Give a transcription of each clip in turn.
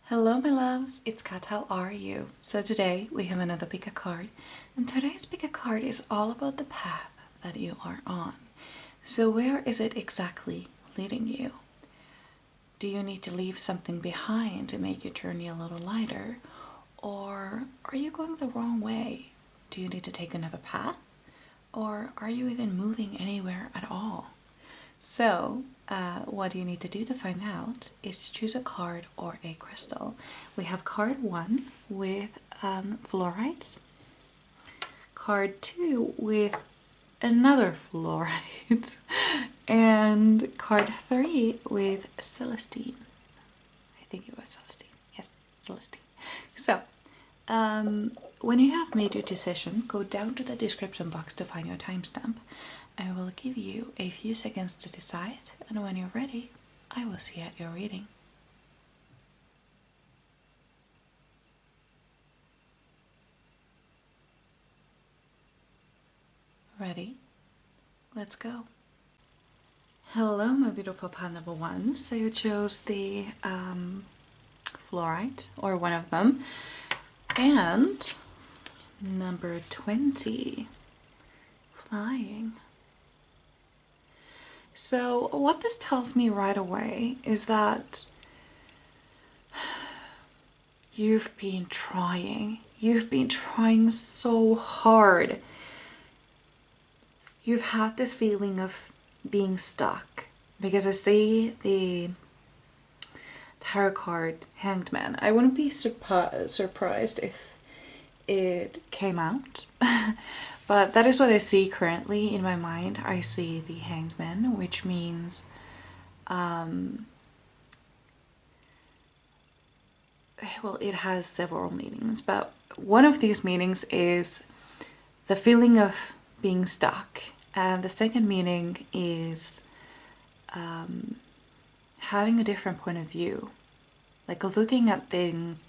Hello my loves, it's Kat, how are you? So today we have another pick a card, and today's pick a card is all about the path that you are on. So where is it exactly leading you? Do you need to leave something behind to make your journey a little lighter? Or are you going the wrong way? Do you need to take another path? Or are you even moving anywhere at all? So, what you need to do to find out is to choose a card or a crystal. We have card 1 with fluorite, card 2 with another fluorite, and card 3 with celestine. I think it was celestine. Yes, celestine. So, when you have made your decision, go down to the description box to find your timestamp. I will give you a few seconds to decide, and when you're ready, I will see you at your reading. Ready? Let's go. Hello, my beautiful pile number 1. So you chose the fluorite, or one of them, and number 20, flying. So what this tells me right away is that you've been trying so hard. You've had this feeling of being stuck, because I see the tarot card Hanged Man. I wouldn't be surprised if it came out. But that is what I see currently in my mind. I see the Hanged Man, which means well, it has several meanings, but one of these meanings is the feeling of being stuck, and the second meaning is having a different point of view, like looking at things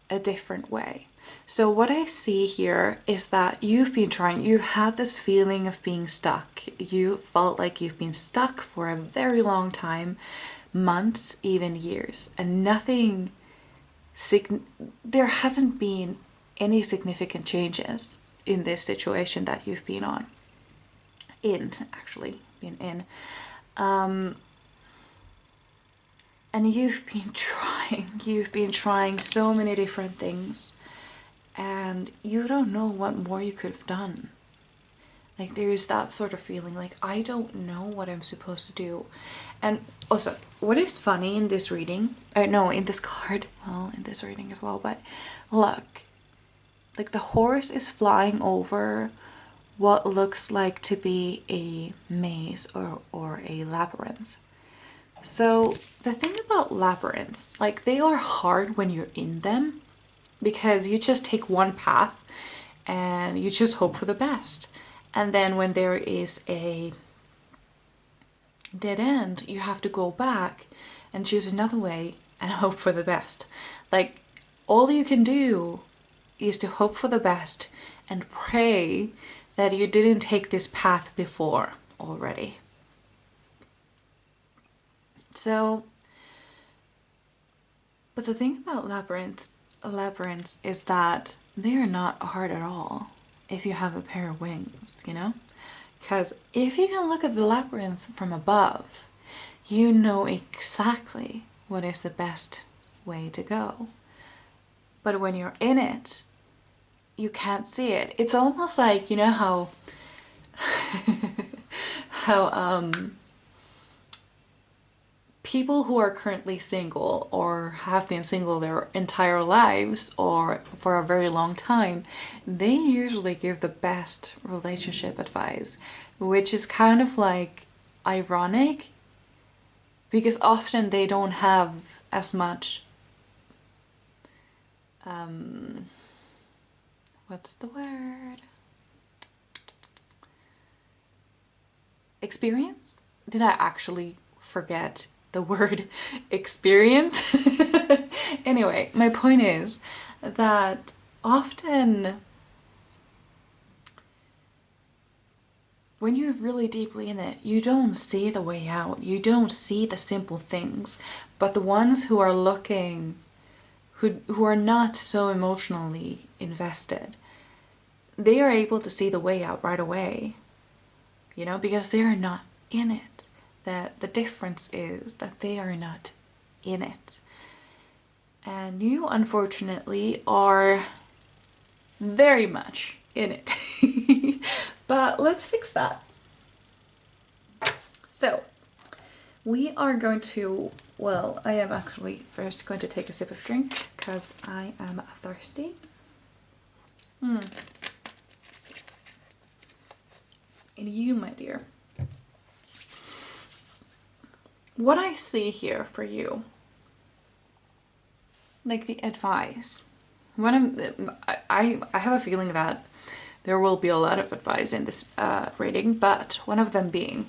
a different way. So what I see here is that you've been trying, you've had this feeling of being stuck. You felt like you've been stuck for a very long time, months, even years, and there hasn't been any significant changes in this situation that you've been in. And you've been trying so many different things, and you don't know what more you could have done. Like, there's that sort of feeling like, I don't know what I'm supposed to do. And also, what is funny in this reading, in this card, well, in this reading as well, but look, like the horse is flying over what looks like to be a maze or a labyrinth. So the thing about labyrinths, like, they are hard when you're in them, because you just take one path and you just hope for the best. And then when there is a dead end, you have to go back and choose another way and hope for the best. Like, all you can do is to hope for the best and pray that you didn't take this path before already. So, but the thing about labyrinths is that they are not hard at all if you have a pair of wings, you know? Because if you can look at the labyrinth from above, you know exactly what is the best way to go. But when you're in it, you can't see it. It's almost like, you know how people who are currently single or have been single their entire lives or for a very long time, they usually give the best relationship advice, which is kind of like ironic, because often they don't have as much what's the word? Experience? Did I actually forget the word experience? Anyway, my point is that often when you're really deeply in it, you don't see the way out. You don't see the simple things. But the ones who are looking who are not so emotionally invested, they are able to see the way out right away, you know, because they are not in it. The difference is that they are not in it. And you, unfortunately, are very much in it. But let's fix that. So, we are going to, well, I am actually first going to take a sip of drink because I am thirsty. And you, my dear, what I see here for you, like the advice, I have a feeling that there will be a lot of advice in this reading, but one of them being,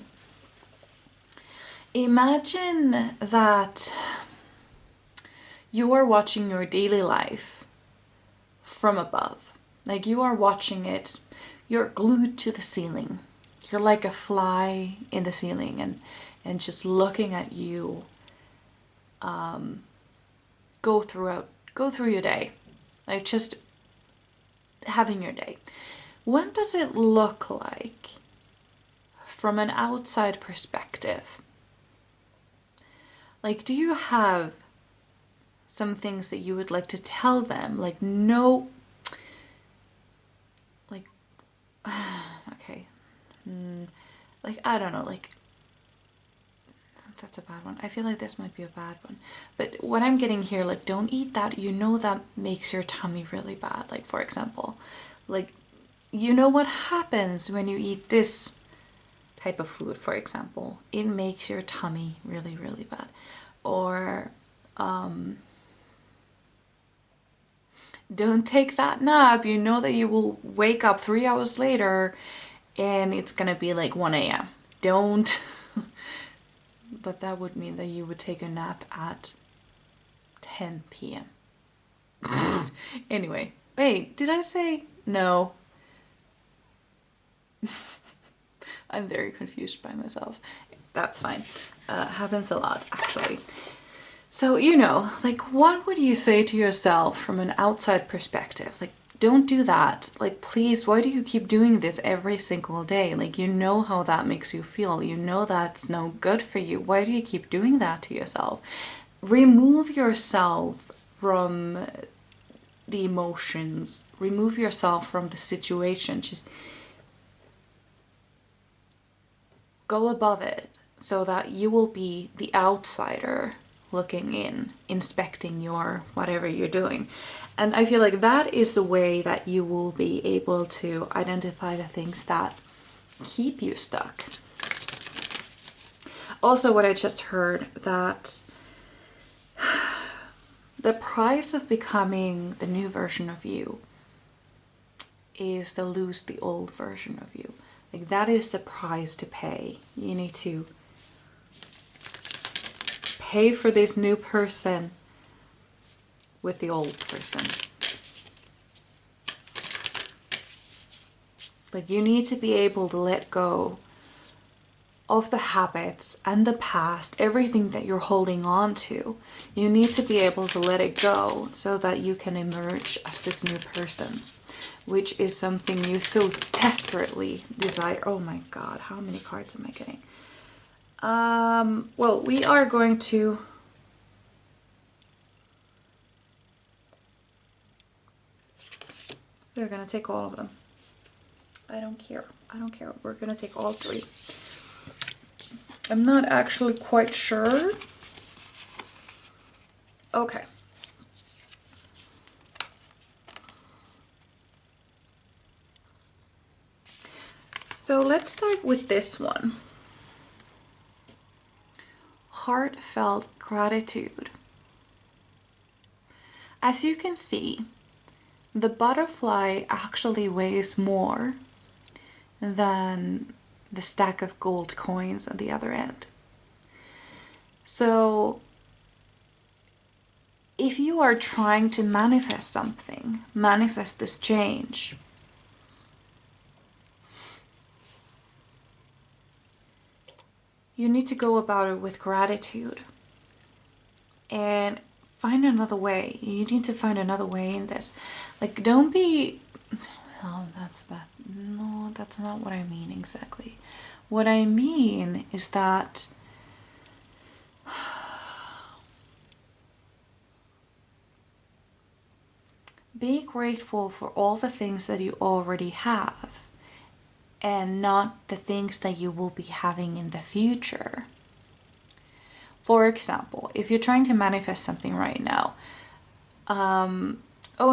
imagine that you are watching your daily life from above. Like you are watching it, you're glued to the ceiling. You're like a fly in the ceiling and just looking at you go through your day. Like just having your day. What does it look like from an outside perspective? Like, do you have some things that you would like to tell them? Like, no, like, okay. Like, I don't know, like, that's a bad one. I feel like this might be a bad one. But what I'm getting here, like, don't eat that. You know that makes your tummy really bad. Like, for example, like, you know what happens when you eat this type of food, for example. It makes your tummy really, really bad. Or, don't take that nap. You know that you will wake up 3 hours later and it's gonna be like 1 a.m. Don't. But that would mean that you would take a nap at 10 p.m. Anyway, wait, did I say no? I'm very confused by myself. That's fine. Happens a lot, actually. So, you know, like, what would you say to yourself from an outside perspective? Like, don't do that. Like, please, why do you keep doing this every single day? Like, you know how that makes you feel. You know that's no good for you. Why do you keep doing that to yourself? Remove yourself from the emotions. Remove yourself from the situation. Just go above it so that you will be the outsider looking in, inspecting your whatever you're doing. And I feel like that is the way that you will be able to identify the things that keep you stuck. Also, what I just heard, that the price of becoming the new version of you is to lose the old version of you. Like, that is the price to pay. You need to pay for this new person with the old person. Like, you need to be able to let go of the habits and the past, everything that you're holding on to. You need to be able to let it go so that you can emerge as this new person, which is something you so desperately desire. Oh my god, how many cards am I getting? Well, we are going to we're gonna take all of them. I don't care. I don't care. We're gonna take all three. I'm not actually quite sure. Okay. So let's start with this one. Heartfelt gratitude. As you can see, the butterfly actually weighs more than the stack of gold coins at the other end. So if you are trying to manifest something, manifest this change, you need to go about it with gratitude. And find another way. You need to find another way in this. Like, don't be... Oh, that's bad. No, that's not what I mean exactly. What I mean is that be grateful for all the things that you already have and not the things that you will be having in the future. For example, if you're trying to manifest something right now, oh,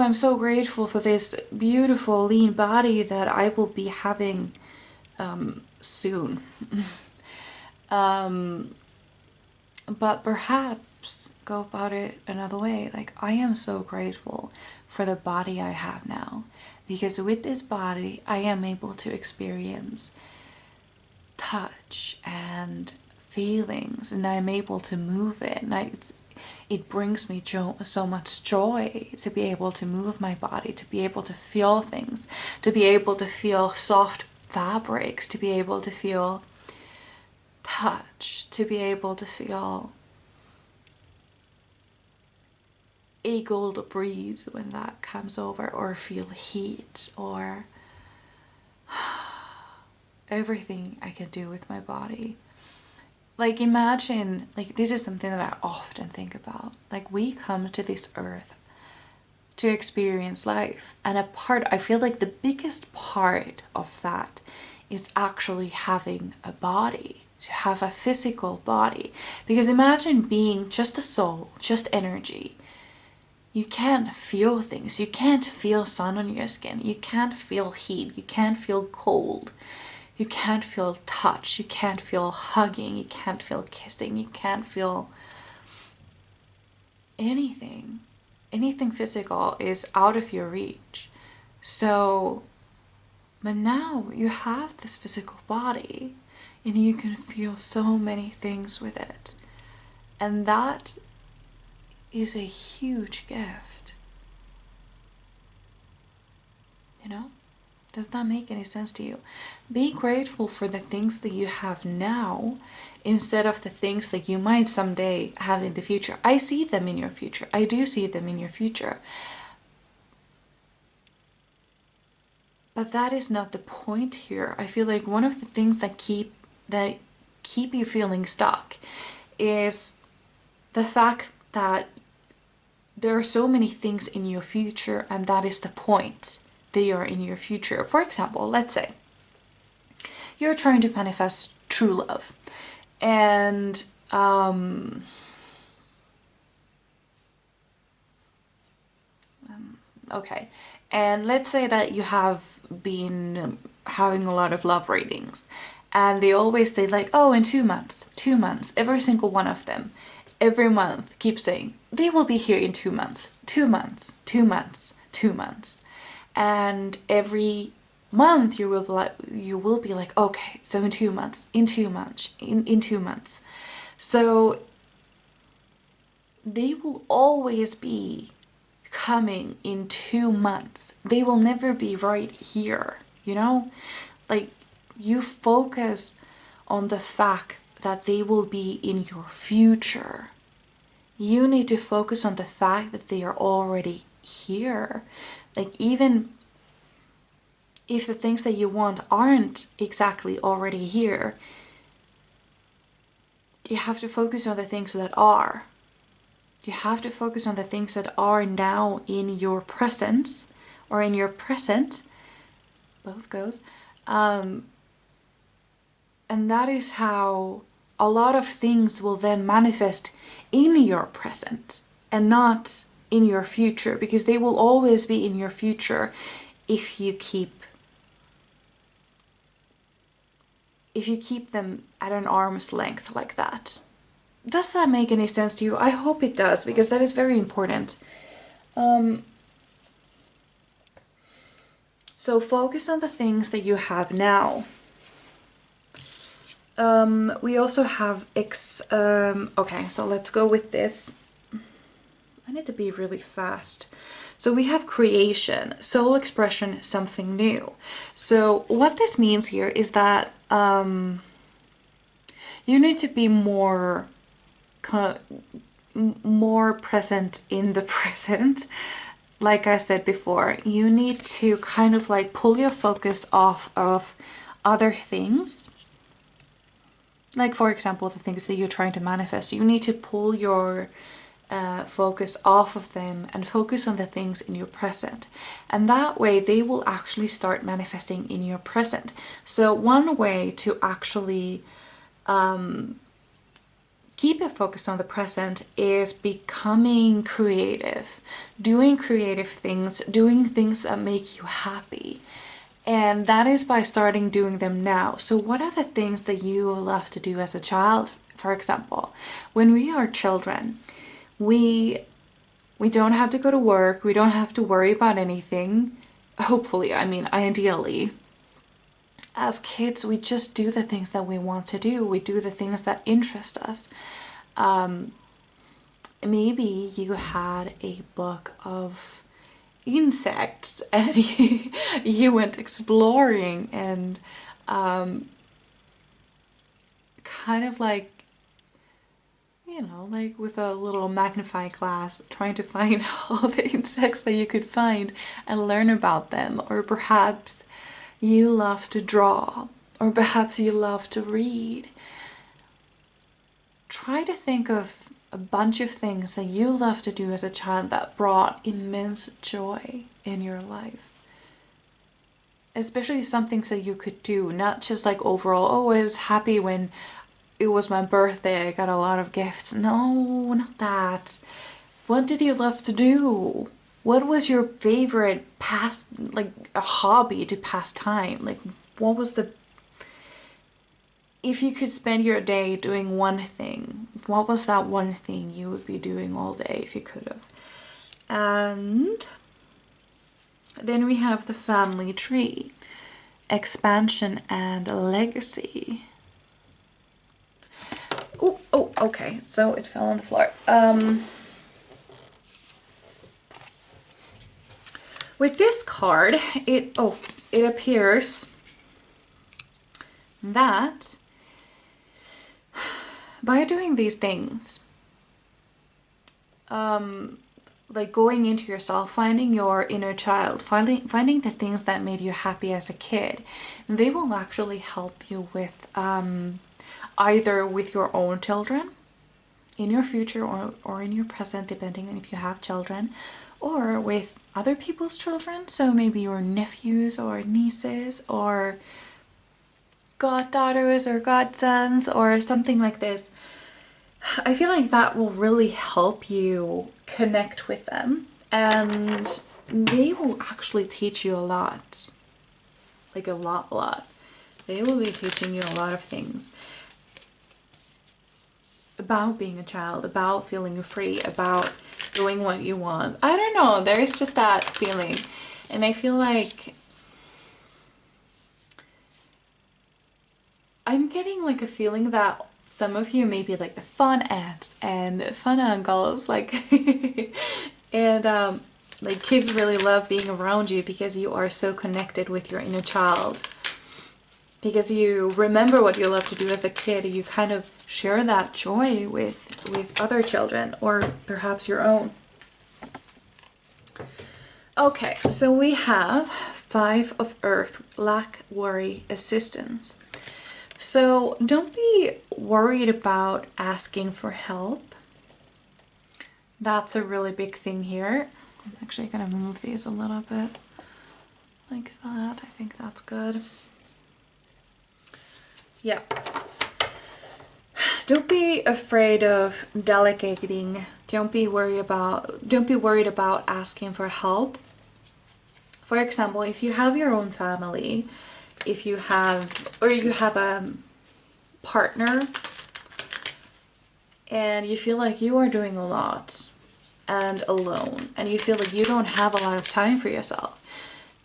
I'm so grateful for this beautiful lean body that I will be having soon. But perhaps go about it another way. Like, I am so grateful for the body I have now, because with this body I am able to experience touch and feelings, and I'm able to move it, and it brings me so much joy to be able to move my body, to be able to feel things, to be able to feel soft fabrics, to be able to feel touch, to be able to feel a cold breeze when that comes over, or feel heat, or everything I can do with my body. Like, imagine, like, this is something that I often think about. Like, we come to this earth to experience life, and I feel like the biggest part of that is actually having a body, to have a physical body. Because imagine being just a soul, just energy. You can't feel things. You can't feel sun on your skin. You can't feel heat. You can't feel cold. You can't feel touch. You can't feel hugging. You can't feel kissing. You can't feel anything. Anything physical is out of your reach. So, but now you have this physical body and you can feel so many things with it. And that is a huge gift. You know? Does that make any sense to you? Be grateful for the things that you have now instead of the things that you might someday have in the future. I see them in your future. I do see them in your future. But that is not the point here. I feel like one of the things that keep you feeling stuck is the fact that there are so many things in your future, and that is the point. They are in your future. For example, let's say you're trying to manifest true love, and okay, and let's say that you have been having a lot of love readings, and they always say like, oh, in 2 months, 2 months, every single one of them, every month keep saying they will be here in 2 months, 2 months, 2 months, 2 months. And every month you will be like, okay, so in 2 months, in 2 months, in 2 months. So they will always be coming in 2 months. They will never be right here, you know? Like, you focus on the fact that they will be in your future. You need to focus on the fact that they are already here. Like, even if the things that you want aren't exactly already here, you have to focus on the things that are. You have to focus on the things that are now in your presence, or in your present, both goes. And that is how a lot of things will then manifest in your present and not in your future, because they will always be in your future if you keep them at an arm's length like that. Does that make any sense to you? I hope it does, because that is very important. So focus on the things that you have now. We also have okay, so let's go with this. I need to be really fast. So we have creation, soul expression, something new. So what this means here is that you need to be more more present in the present. Like I said before, you need to kind of like pull your focus off of other things. Like, for example, the things that you're trying to manifest. You need to pull your focus off of them and focus on the things in your present. And that way they will actually start manifesting in your present. So one way to actually keep it focused on the present is becoming creative, doing creative things, doing things that make you happy. And that is by starting doing them now. So what are the things that you love to do as a child? For example, when we are children, we don't have to go to work. We don't have to worry about anything. Hopefully, I mean, ideally. As kids, we just do the things that we want to do. We do the things that interest us. Maybe you had a book of insects and you went exploring and kind of like, you know, like with a little magnifying glass trying to find all the insects that you could find and learn about them. Or perhaps you love to draw, or perhaps you love to read. Try to think of a bunch of things that you love to do as a child that brought immense joy in your life. Especially some things that you could do, not just like overall, oh, I was happy when it was my birthday, I got a lot of gifts. No, not that. What did you love to do? What was your favorite like a hobby to pass time? Like, what was the... If you could spend your day doing one thing, what was that one thing you would be doing all day if you could have? And then we have the family tree, expansion and legacy. Oh, okay, so it fell on the floor. With this card, it appears that by doing these things, like going into yourself, finding your inner child, finding the things that made you happy as a kid, they will actually help you with either with your own children in your future or in your present, depending on if you have children, or with other people's children, so maybe your nephews or nieces or goddaughters or godsons or something like this. I feel like that will really help you connect with them, and they will actually teach you a lot. Like a lot. They will be teaching you a lot of things about being a child, about feeling free, about doing what you want. I don't know, there is just that feeling. And I feel like I'm getting like a feeling that some of you may be like the fun aunts and fun uncles, like and like kids really love being around you because you are so connected with your inner child. Because you remember what you love to do as a kid, you kind of share that joy with other children, or perhaps your own. Okay, so we have 5 of Earth, lack, worry, assistance. So don't be worried about asking for help. That's a really big thing here. I'm actually gonna move these a little bit like that. I think that's good. Yeah. Don't be afraid of delegating. Don't be worried about asking for help. For example, if you have your own family, if you have a partner and you feel like you are doing a lot and alone and you feel like you don't have a lot of time for yourself,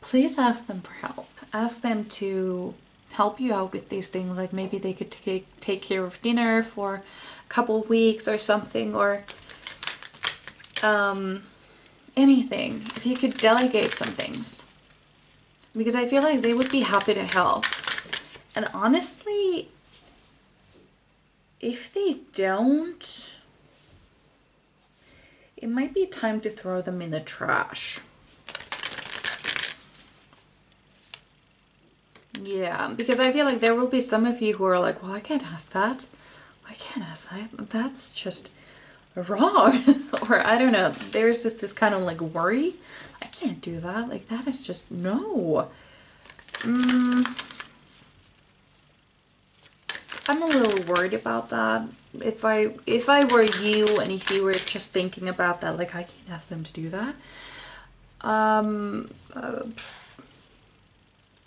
please ask them for help. Ask them to help you out with these things. Like maybe they could take care of dinner for a couple of weeks or something, or anything. If you could delegate some things, because I feel like they would be happy to help. And honestly, if they don't, it might be time to throw them in the trash. Yeah, because I feel like there will be some of you who are like, well, I can't ask that. I can't ask that. That's just wrong. Or I don't know. There's just this kind of like worry. I can't do that. Like that is just no. I'm a little worried about that. If I were you and if you were just thinking about that, like I can't ask them to do that.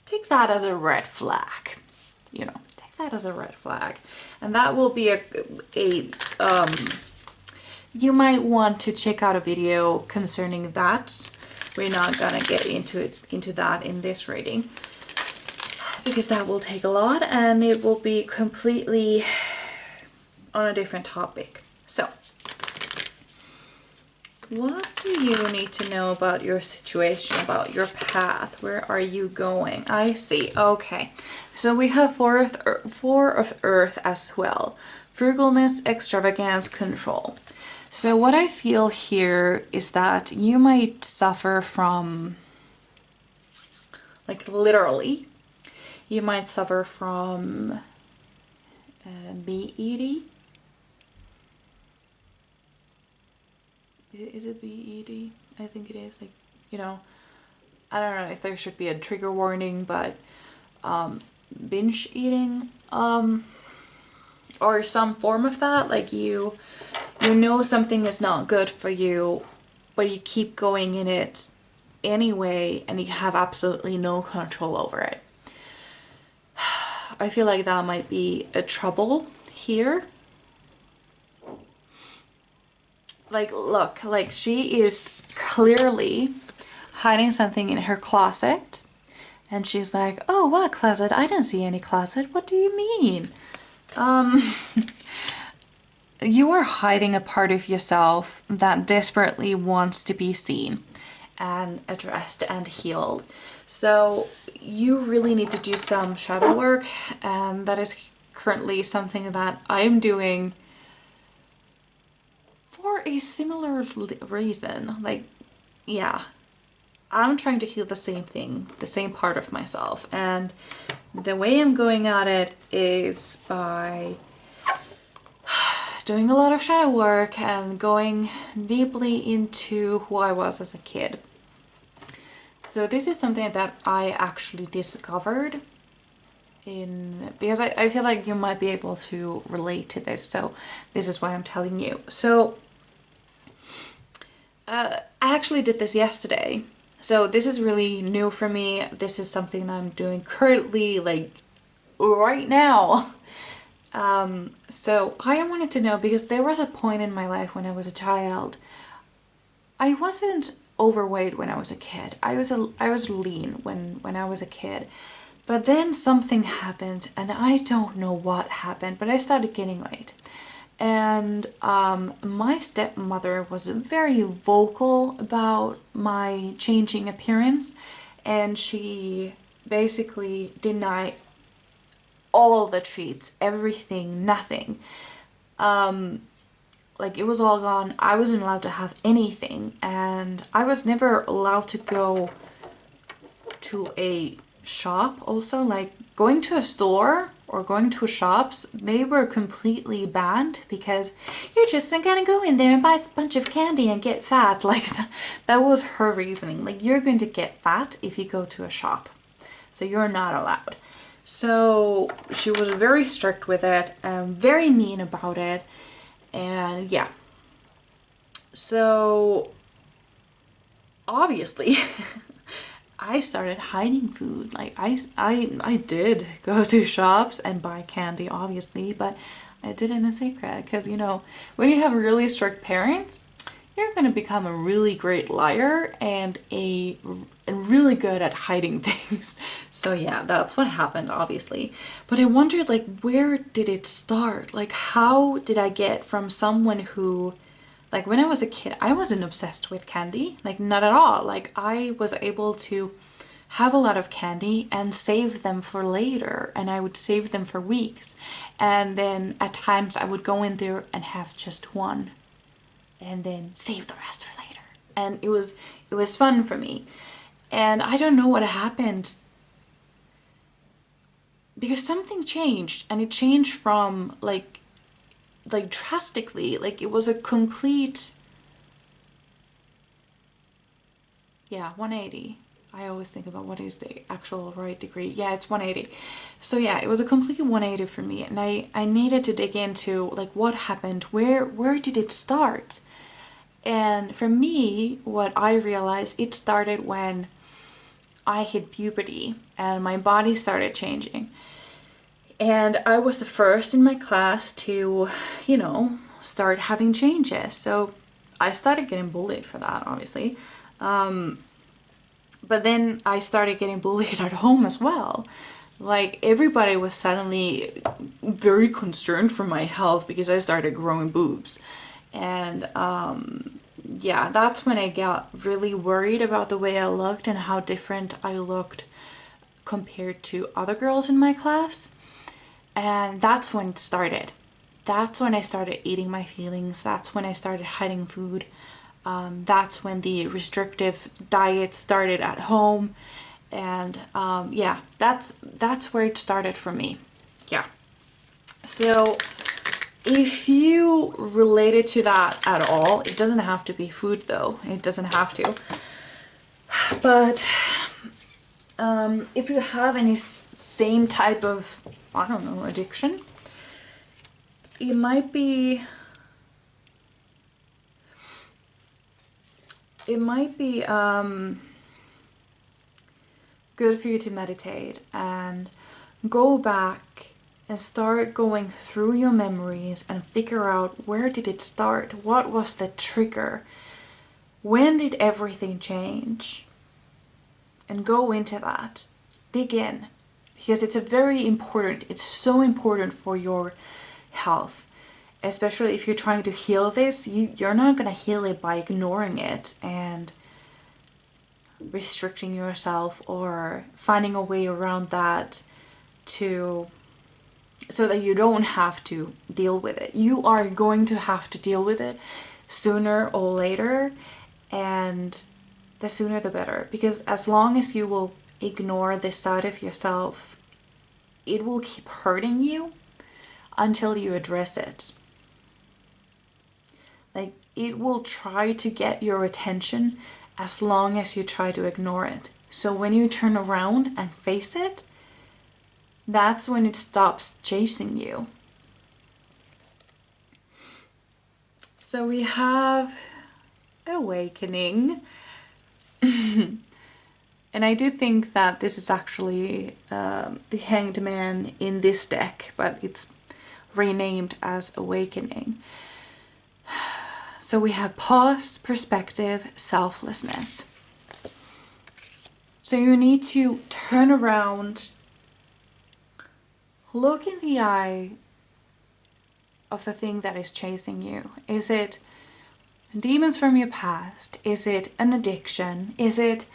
Take that as a red flag, you know, take that as a red flag. And that will be you might want to check out a video concerning that. We're not gonna get into that in this reading, because that will take a lot and it will be completely on a different topic. So, what do you need to know about your situation, about your path? Where are you going? I see. Okay. So we have four of earth as well. Frugalness, extravagance, control. So what I feel here is that you might suffer from, like literally, you might suffer from bee eating. Is it BED? I think it is. Like, you know, I don't know if there should be a trigger warning, but binge eating, or some form of that. Like you know something is not good for you, but you keep going in it anyway, and you have absolutely no control over it. I feel like that might be a trouble here. Like, look, like she is clearly hiding something in her closet. And she's like, oh, what closet? I don't see any closet. What do you mean? You are hiding a part of yourself that desperately wants to be seen and addressed and healed. So you really need to do some shadow work. And that is currently something that I'm doing for a similar reason. Like, yeah, I'm trying to heal the same thing, the same part of myself. And the way I'm going at it is by doing a lot of shadow work and going deeply into who I was as a kid. So this is something that I actually discovered because I feel like you might be able to relate to this. So this is why I'm telling you. So I actually did this yesterday. So this is really new for me. This is something I'm doing currently, like right now. So I wanted to know, because there was a point in my life when I was a child. I wasn't overweight when I was a kid. I was lean when I was a kid. But then something happened, and I don't know what happened, but I started gaining weight. And my stepmother was very vocal about my changing appearance, and she basically denied all the treats, everything, nothing. Like it was all gone. I wasn't allowed to have anything, and I was never allowed to go to a shop also. Like going to a store or going to shops, they were completely banned, because you're just not gonna go in there and buy a bunch of candy and get fat. Like that was her reasoning. Like, you're going to get fat if you go to a shop, so you're not allowed. So she was very strict with it and very mean about it. And yeah, so obviously I started hiding food. Like I did go to shops and buy candy, obviously, but I did it in a secret, because, you know, when you have really strict parents, you're going to become a really great liar and really good at hiding things. So yeah, that's what happened, obviously. But I wondered, like, where did it start? Like, how did I get from someone who, like, when I was a kid, I wasn't obsessed with candy, like, not at all. Like, I was able to have a lot of candy and save them for later, and I would save them for weeks. And then at times I would go in there and have just one. and then save the rest for later. And it was fun for me. And I don't know what happened, because something changed, and it changed from like drastically. Like it was a complete, yeah, 180. I always think about what is the actual right degree. Yeah, it's 180. So yeah, it was a complete 180 for me, and I needed to dig into like what happened, where did it start? And for me, what I realized, it started when I hit puberty and my body started changing. And I was the first in my class to, you know, start having changes. So I started getting bullied for that, obviously. But then I started getting bullied at home as well. Like everybody was suddenly very concerned for my health because I started growing boobs. And yeah, that's when I got really worried about the way I looked and how different I looked compared to other girls in my class. And that's when it started. That's when I started eating my feelings. That's when I started hiding food. That's when the restrictive diet started at home. And yeah, that's where it started for me. Yeah. So if you related to that at all, it doesn't have to be food though. It doesn't have to. But if you have any same type of, I don't know, addiction, it might be good for you to meditate and go back and start going through your memories and figure out, where did it start? What was the trigger? When did everything change? And go into that. Dig in. Because it's it's so important for your health. Especially if you're trying to heal this, you're not going to heal it by ignoring it and restricting yourself or finding a way around that so that you don't have to deal with it. You are going to have to deal with it sooner or later, and the sooner the better. Because as long as you will ignore this side of yourself, it will keep hurting you until you address it. Like, it will try to get your attention as long as you try to ignore it. So when you turn around and face it, that's when it stops chasing you. So we have awakening. And I do think that this is actually the Hanged Man in this deck, but it's renamed as Awakening. So we have pause, perspective, selflessness. So you need to turn around, look in the eye of the thing that is chasing you. Is it demons from your past? Is it an addiction? Is it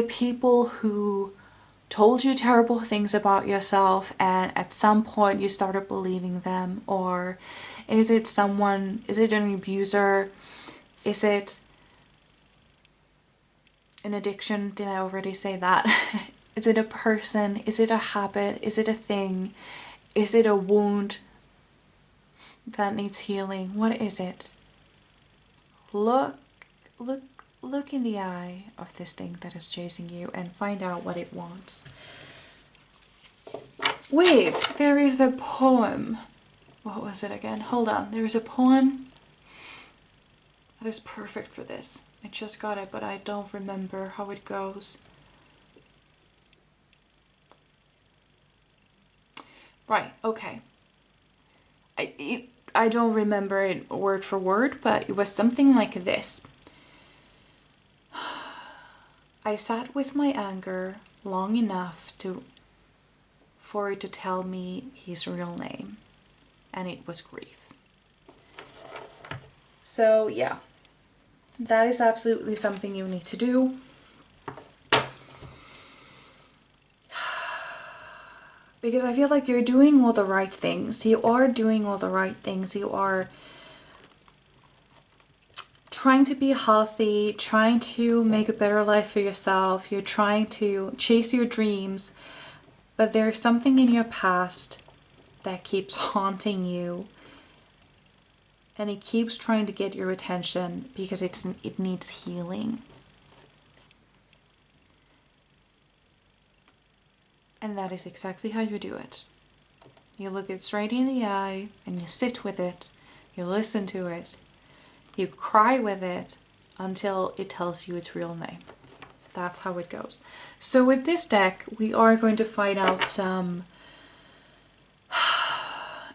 people who told you terrible things about yourself and at some point you started believing them? Or is it an abuser? Is it an addiction? Did I already say that? Is it a person? Is it a habit? Is it a thing? Is it a wound that needs healing? What is it? Look in the eye of this thing that is chasing you and find out what it wants. Wait, there is a poem. What was it again? Hold on. There is a poem that is perfect for this. I just got it, but I don't remember how it goes. Right, okay. I don't remember it word for word, but it was something like this. I sat with my anger long enough for it to tell me his real name, and it was grief. So yeah, that is absolutely something you need to do. Because I feel like you're doing all the right things. You are doing all the right things. You are trying to be healthy, trying to make a better life for yourself. You're trying to chase your dreams, but there's something in your past that keeps haunting you, and it keeps trying to get your attention because it needs healing. And that is exactly how you do it. You look it straight in the eye and you sit with it, you listen to it, you cry with it until it tells you its real name. That's how it goes. So with this deck, we are going to find out some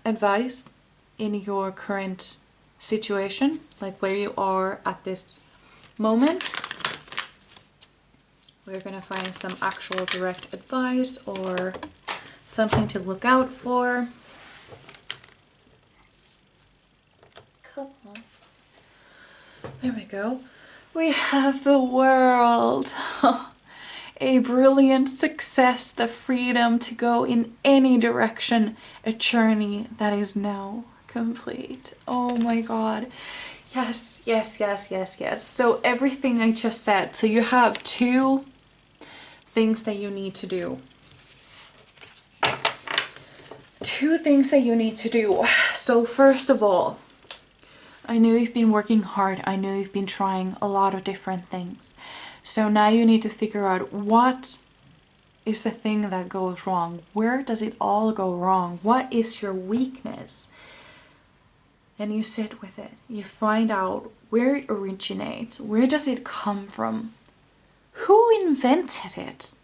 advice in your current situation, like where you are at this moment. We're going to find some actual direct advice or something to look out for. Come on. There we go. We have the world. A brilliant success, the freedom to go in any direction, a journey that is now complete. Oh my god. Yes, yes, yes, yes, yes. So everything I just said. So you have two things that you need to do. Two things that you need to do. So first of all, I know you've been working hard. I know you've been trying a lot of different things. So now you need to figure out what is the thing that goes wrong. Where does it all go wrong? What is your weakness? And you sit with it. You find out where it originates. Where does it come from? Who invented it?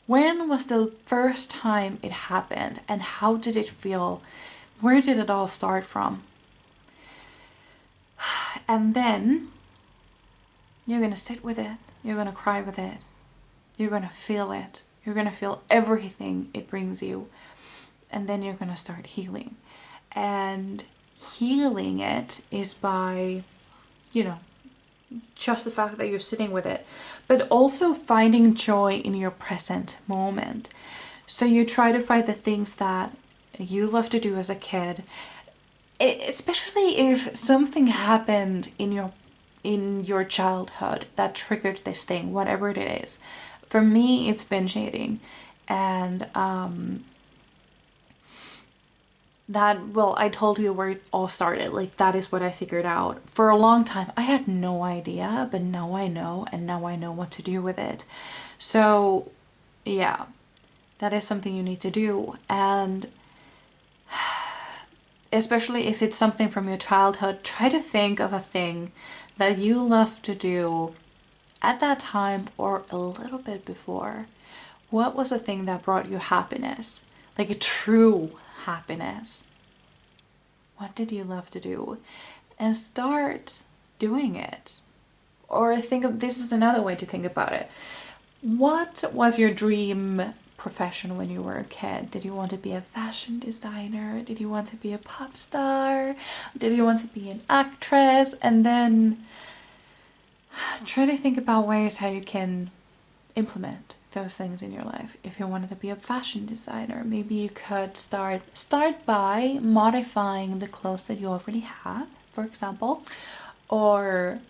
When was the first time it happened? And how did it feel? Where did it all start from? And then you're going to sit with it. You're going to cry with it. You're going to feel it. You're going to feel everything it brings you. And then you're going to start healing. And healing it is by, you know, just the fact that you're sitting with it, but also finding joy in your present moment. So you try to find the things that you love to do as a kid, especially if something happened in your childhood that triggered this thing, whatever it is. For me, it's binge eating, and I told you where it all started. Like, that is what I figured out. For a long time, I had no idea, but now I know, and now I know what to do with it. So, yeah, that is something you need to do. And especially if it's something from your childhood, try to think of a thing that you love to do at that time or a little bit before. What was the thing that brought you happiness? Like a true happiness. What did you love to do? And start doing it. Or think of, this is another way to think about it. What was your dream profession when you were a kid? Did you want to be a fashion designer? Did you want to be a pop star? Did you want to be an actress? And then try to think about ways how you can implement those things in your life. If you wanted to be a fashion designer, maybe you could start by modifying the clothes that you already have, for example. Or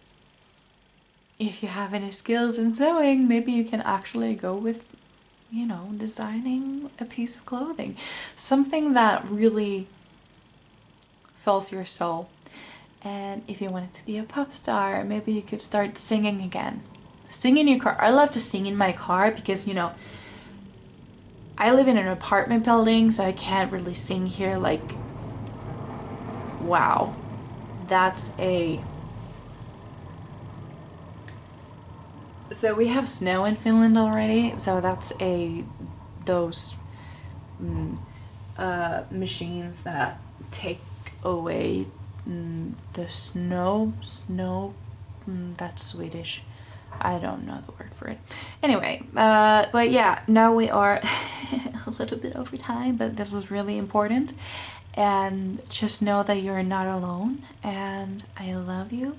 if you have any skills in sewing, maybe you can actually go with, you know, designing a piece of clothing. Something that really fills your soul. And if you wanted to be a pop star, maybe you could start singing again. Sing in your car. I love to sing in my car because, you know, I live in an apartment building, so I can't really sing here. Like, wow, that's a... So we have snow in Finland already, so that's those machines that take away the snow, that's Swedish. I don't know the word for it. Anyway, but yeah, now we are a little bit over time, but this was really important. And just know that you're not alone, and I love you.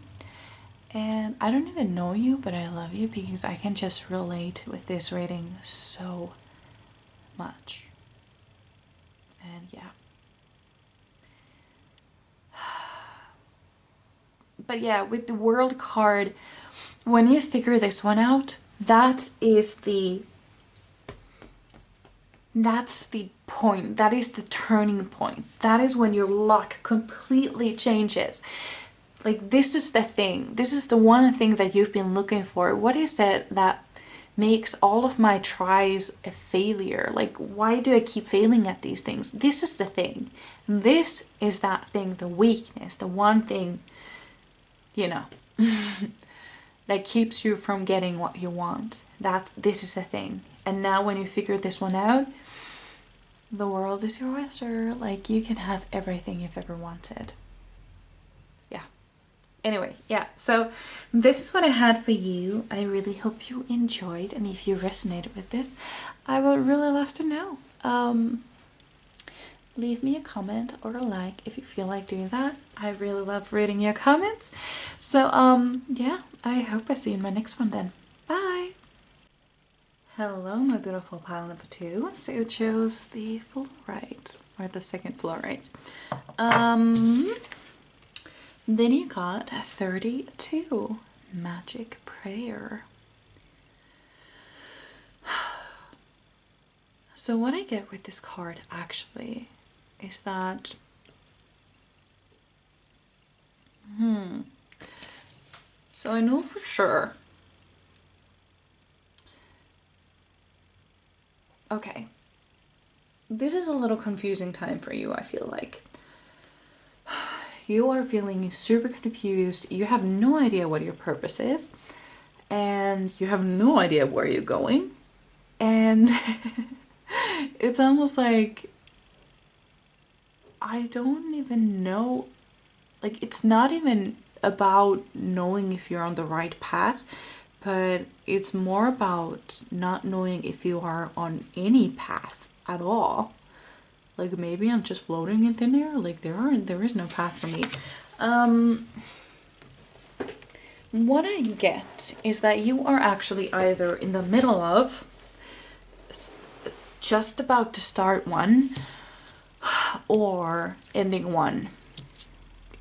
And I don't even know you, but I love you because I can just relate with this reading so much. And yeah. But yeah, with the World card, when you figure this one out, that's the point. That is the turning point. That is when your luck completely changes. Like, this is the thing. This is the one thing that you've been looking for. What is it that makes all of my tries a failure? Like, why do I keep failing at these things? This is the thing. This is that thing, the weakness, the one thing, you know, that keeps you from getting what you want. This is the thing. And now when you figure this one out, the world is your oyster. Like, you can have everything you've ever wanted. Yeah. Anyway, yeah, so this is what I had for you. I really hope you enjoyed, and if you resonated with this, I would really love to know. Leave me a comment or a like if you feel like doing that. I really love reading your comments. So yeah, I hope I see you in my next one then. Bye! Hello, my beautiful pile number 2. So you chose the fluorite, or the second fluorite. Then you got 32, Magic Prayer. So what I get with this card actually is that so I know for sure. Okay. This is a little confusing time for you, I feel like. You are feeling super confused. You have no idea what your purpose is, and you have no idea where you're going. And it's almost like, I don't even know, like, it's not even about knowing if you're on the right path, but it's more about not knowing if you are on any path at all. Like, maybe I'm just floating in thin air. Like, there is no path for me. What I get is that you are actually either in the middle of, just about to start one, or ending one.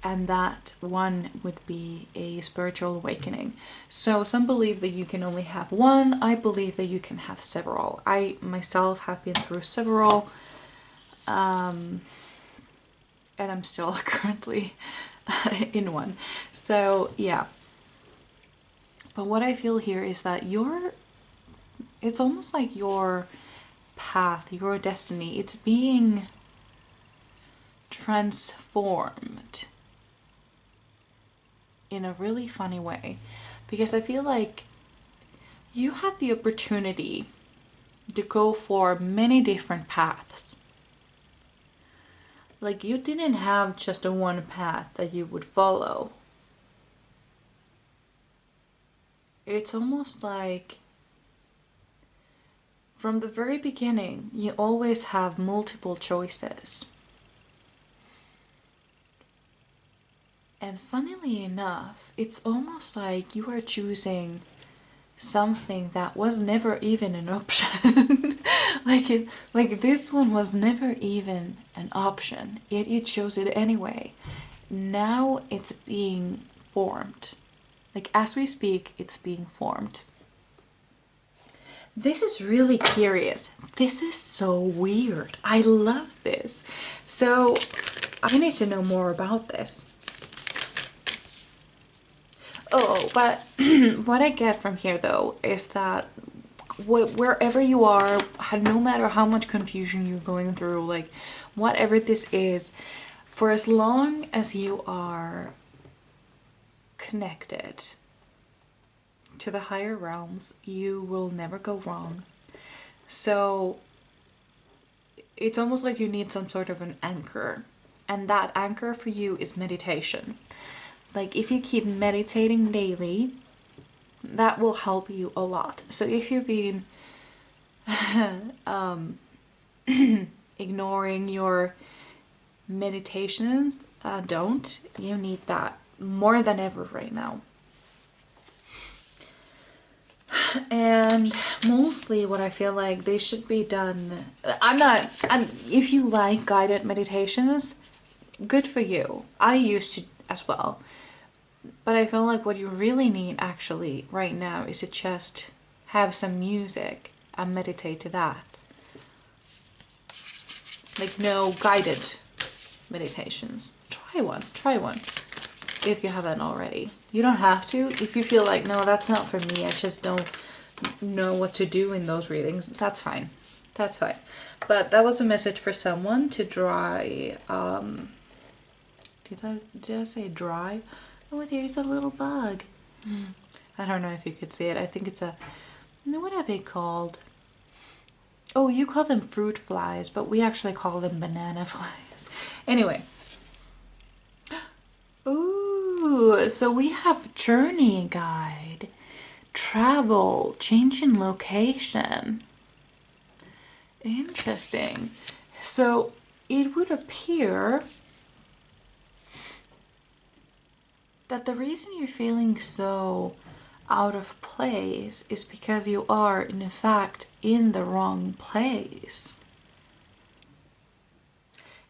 And that one would be a spiritual awakening. So some believe that you can only have one. I believe that you can have several. I myself have been through several. And I'm still currently in one. So yeah. But what I feel here is that it's almost like your path, your destiny, it's being transformed in a really funny way. Because I feel like you had the opportunity to go for many different paths. Like, you didn't have just a one path that you would follow. It's almost like from the very beginning, you always have multiple choices. And funnily enough, it's almost like you are choosing something that was never even an option. like this one was never even an option, yet you chose it anyway. Now it's being formed. Like, as we speak, it's being formed. This is really curious. This is so weird. I love this. So I need to know more about this. Oh, but what I get from here though is that wherever you are, no matter how much confusion you're going through, like whatever this is, for as long as you are connected to the higher realms, you will never go wrong. So it's almost like you need some sort of an anchor, and that anchor for you is meditation. Like, if you keep meditating daily, that will help you a lot. So if you've been ignoring your meditations, don't. You need that more than ever right now. And mostly what I feel like they should be done, if you like guided meditations, good for you. I used to as well. But I feel like what you really need actually right now is to just have some music and meditate to that. Like no guided meditations. Try one, if you haven't already. You don't have to. If you feel like, no, that's not for me, I just don't know what to do in those readings, that's fine. That's fine. But that was a message for someone to dry, did I say dry? Oh, there's a little bug. I don't know if you could see it. I think it's a, what are they called? Oh, you call them fruit flies, but we actually call them banana flies. Anyway. Ooh, so we have journey guide, travel, change in location. Interesting. So it would appear that the reason you're feeling so out of place is because you are, in fact, in the wrong place.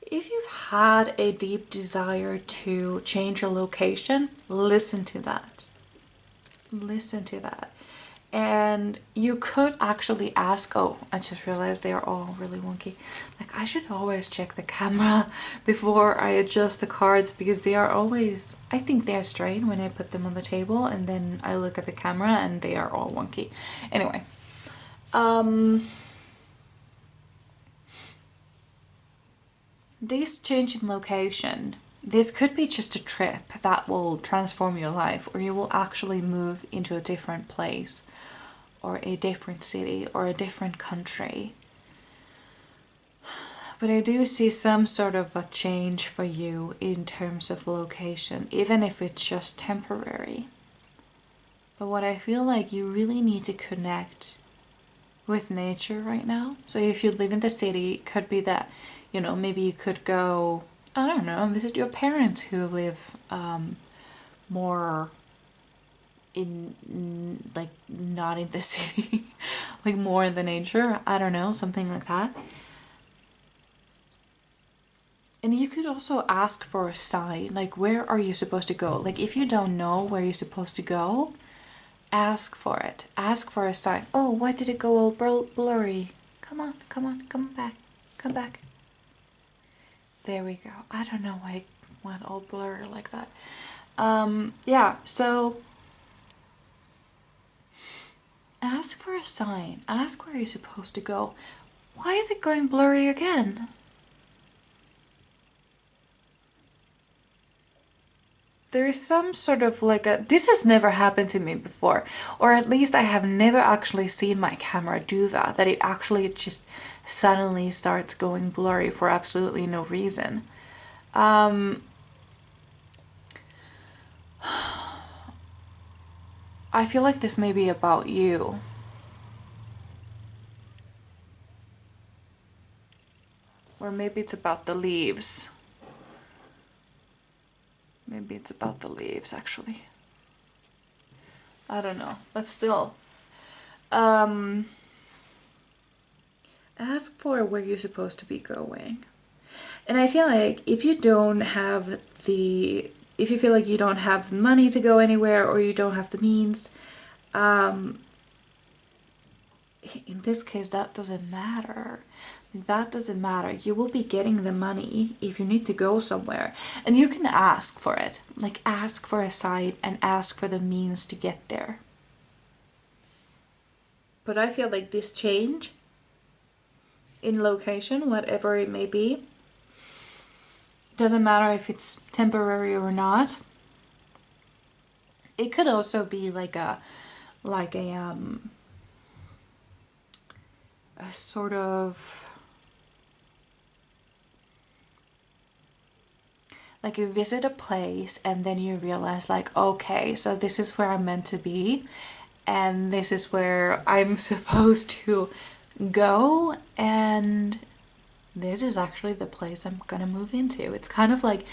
If you've had a deep desire to change your location, listen to that. Listen to that. And you could actually ask, oh, I just realized they are all really wonky. Like, I should always check the camera before I adjust the cards, because they are always, I think they are straight when I put them on the table, and then I look at the camera and they are all wonky. Anyway, this change in location, this could be just a trip that will transform your life, or you will actually move into a different place, or a different city, or a different country. But I do see some sort of a change for you in terms of location, even if it's just temporary. But what I feel like you really need to connect with nature right now. So if you live in the city, it could be that, you know, maybe you could go, I don't know, visit your parents who live more in, like, not in the city, like more in the nature, I don't know, something like that. And you could also ask for a sign, like, where are you supposed to go? Like, if you don't know where you're supposed to go, ask for it. Ask for a sign. Oh, why did it go all blurry? Come on, come back, come back. There we go. I don't know why it went all blurry like that. Yeah, so ask for a sign. Ask where you're supposed to go. Why is it going blurry again? There is some sort of like a, this has never happened to me before, or at least I have never actually seen my camera do that, that it actually just suddenly starts going blurry for absolutely no reason. I feel like this may be about you. Or maybe it's about the leaves. Maybe it's about the leaves, actually. I don't know, but still. Ask for where you're supposed to be going. And I feel like if you don't have the, if you feel like you don't have money to go anywhere, or you don't have the means, in this case, that doesn't matter. That doesn't matter. You will be getting the money if you need to go somewhere. And you can ask for it. Like, ask for a sign and ask for the means to get there. But I feel like this change in location, whatever it may be, doesn't matter if it's temporary or not. It could also be like a sort of, like, you visit a place and then you realize, like, okay, so this is where I'm meant to be, and this is where I'm supposed to go, and this is actually the place I'm gonna move into. It's kind of like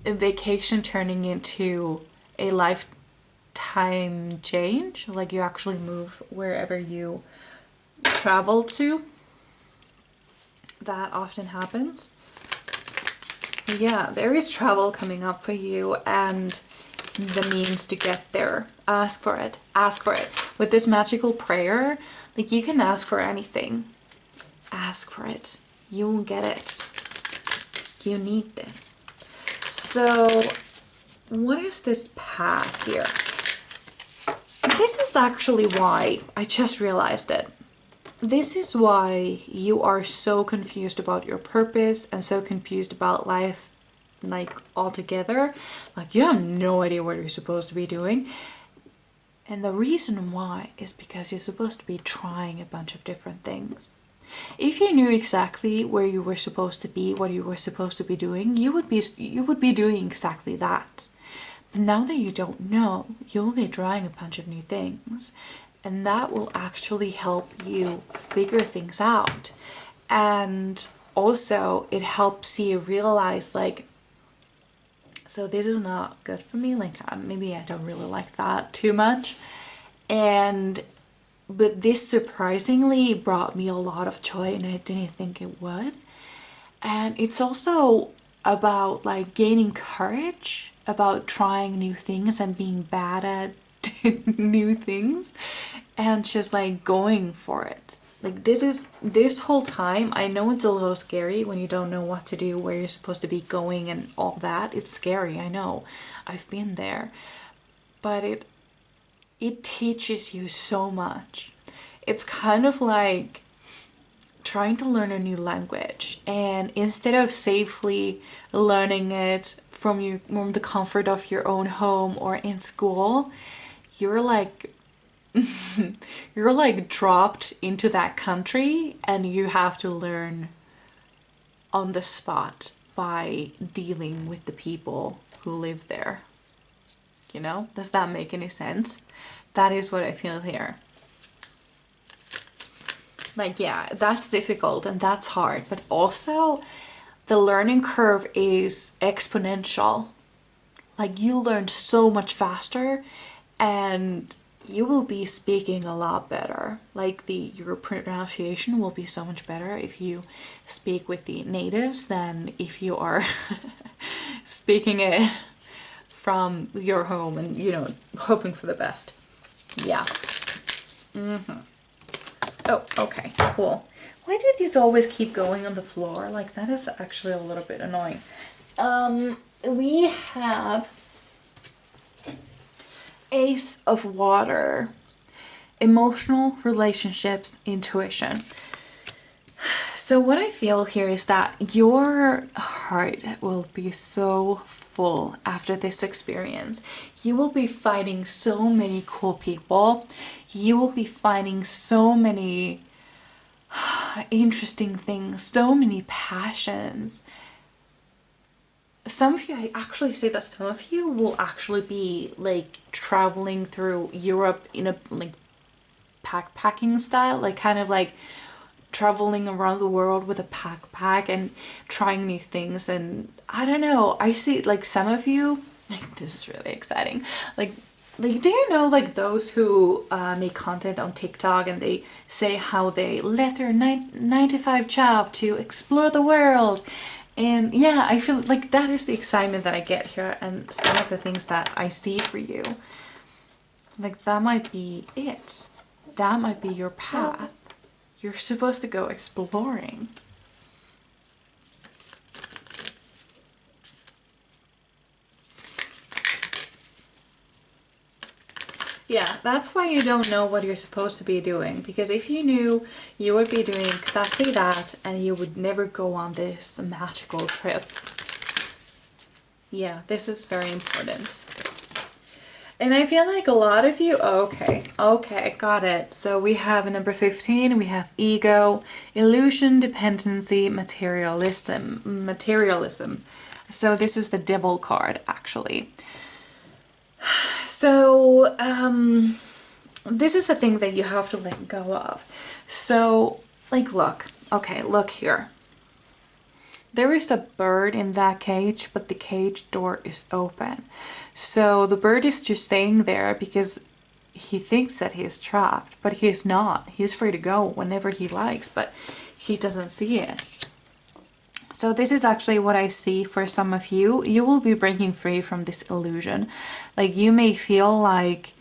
a vacation turning into a lifetime change. Like, you actually move wherever you travel to. That often happens. Yeah, there is travel coming up for you, and the means to get there. Ask for it. Ask for it. With this magical prayer, like, you can ask for anything. Ask for it. You will get it. You need this. So, what is this path here? This is actually why, I just realized it. This is why you are so confused about your purpose and so confused about life, like, altogether. Like, you have no idea what you're supposed to be doing. And the reason why is because you're supposed to be trying a bunch of different things. If you knew exactly where you were supposed to be, what you were supposed to be doing, you would be doing exactly that. But now that you don't know, you'll be trying a bunch of new things, and that will actually help you figure things out. And also it helps you realize, like, so this is not good for me, like, maybe I don't really like that too much. But this surprisingly brought me a lot of joy, and I didn't think it would. And it's also about, like, gaining courage, about trying new things and being bad at new things, and just, like, going for it. Like, this whole time, I know it's a little scary when you don't know what to do, where you're supposed to be going and all that. It's scary, I know. I've been there. But it teaches you so much. It's kind of like trying to learn a new language, and instead of safely learning it from the comfort of your own home or in school, you're like you're like dropped into that country, and you have to learn on the spot by dealing with the people who live there. You know? Does that make any sense? That is what I feel here. Like, yeah, that's difficult and that's hard, but also the learning curve is exponential. Like, you learn so much faster, and you will be speaking a lot better. Like, your pronunciation will be so much better if you speak with the natives than if you are speaking it from your home and, you know, hoping for the best. Yeah. Oh, okay, cool. Why do these always keep going on the floor? Like, that is actually a little bit annoying. We have Ace of Water. Emotional, relationships, intuition. So what I feel here is that your heart will be so full after this experience. You will be finding so many cool people. You will be finding so many interesting things, so many passions. Some of you, I actually say that some of you will actually be, like, traveling through Europe in a, like, backpacking style, like, kind of like traveling around the world with a backpack and trying new things. And I don't know, I see, like, some of you, like, this is really exciting, like do you know, like, those who make content on TikTok, and they say how they left their 9-to-5 job to explore the world? And yeah, I feel like that is the excitement that I get here, and some of the things that I see for you. Like, that might be it. That might be your path. You're supposed to go exploring. Yeah, that's why you don't know what you're supposed to be doing, because if you knew, you would be doing exactly that, and you would never go on this magical trip. Yeah, this is very important. And I feel like a lot of you, okay, got it. So we have number 15, we have ego, illusion, dependency, materialism. So this is the devil card, actually. So this is the thing that you have to let go of. So, like, look, okay, look here. There is a bird in that cage, but the cage door is open. So the bird is just staying there because he thinks that he is trapped, but he is not. He is free to go whenever he likes, but he doesn't see it. So this is actually what I see for some of you. You will be breaking free from this illusion. Like you may feel like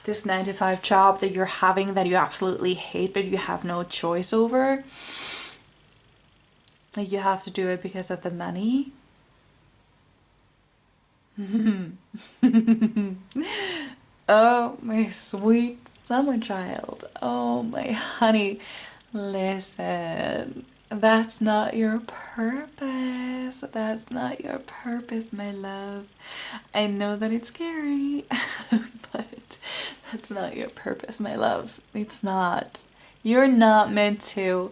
this 9 to 5 job that you're having that you absolutely hate, but you have no choice over. Like you have to do it because of the money. Oh, my sweet summer child. Oh, my honey. Listen, that's not your purpose. That's not your purpose, my love. I know that it's scary, but that's not your purpose, my love. It's not. You're not meant to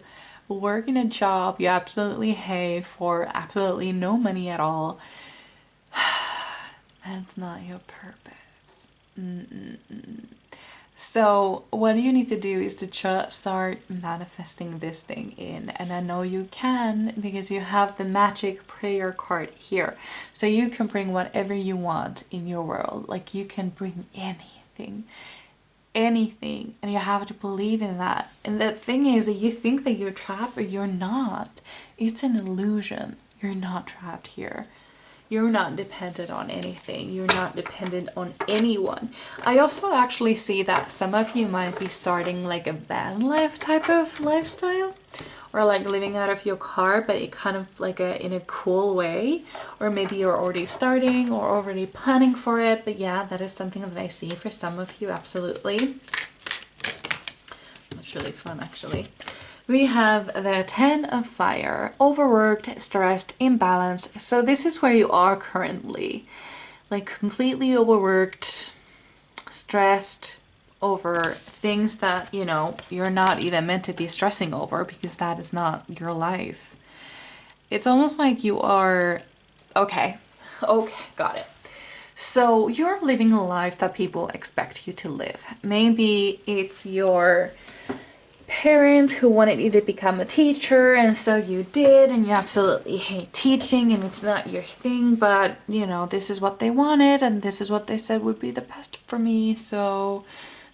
work in a job you absolutely hate for absolutely no money at all. That's not your purpose. So what you need to do is to just start manifesting this thing in. And I know you can because you have the magic prayer card here. So you can bring whatever you want in your world. Like you can bring anything. Anything. And you have to believe in that. And the thing is that you think that you're trapped, but you're not. It's an illusion. You're not trapped here. You're not dependent on anything. You're not dependent on anyone. I also actually see that some of you might be starting like a van life type of lifestyle, or like living out of your car, but it kind of like in a cool way. Or maybe you're already starting or already planning for it. But yeah, that is something that I see for some of you, absolutely. That's really fun, actually. We have the 10 of Fire, overworked, stressed, imbalanced. So this is where you are currently, like completely overworked, stressed over things that, you know, you're not even meant to be stressing over because that is not your life. It's almost like you are, okay, got it. So you're living a life that people expect you to live. Maybe it's your parent who wanted you to become a teacher, and so you did, and you absolutely hate teaching and it's not your thing, but you know, this is what they wanted and this is what they said would be the best for me, so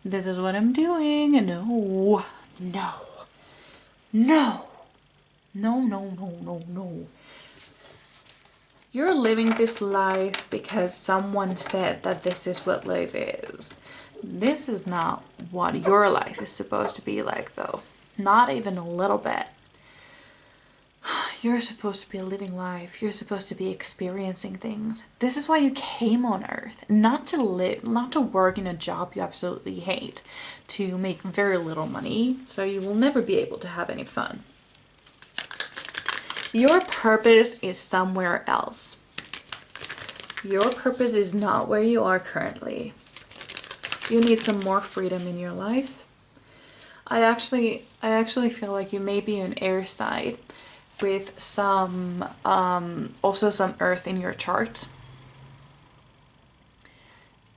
this is what I'm doing. And no, you're living this life because someone said that this is what life is. This is not what your life is supposed to be like, though. Not even a little bit. You're supposed to be living life. You're supposed to be experiencing things. This is why you came on Earth. Not to live, not to work in a job you absolutely hate. To make very little money, so you will never be able to have any fun. Your purpose is somewhere else. Your purpose is not where you are currently. You need some more freedom in your life. I actually feel like you may be an air sign with some also some earth in your chart.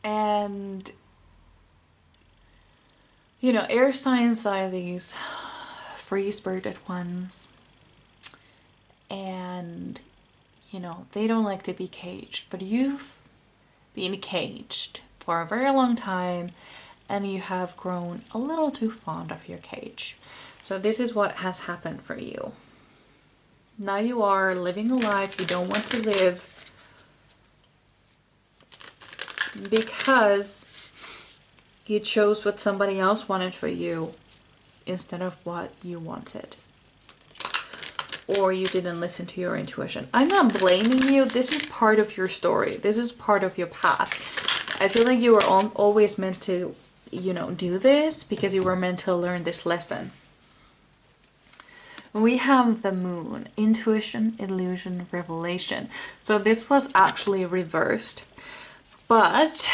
And you know, air signs are these free-spirited ones. And you know, they don't like to be caged, but you've been caged for a very long time and you have grown a little too fond of your cage. So this is what has happened for you. Now you are living a life you don't want to live because you chose what somebody else wanted for you instead of what you wanted. Or you didn't listen to your intuition. I'm not blaming you. This is part of your story. This is part of your path. I feel like you were always meant to, you know, do this because you were meant to learn this lesson. We have the Moon, intuition, illusion, revelation. So this was actually reversed. But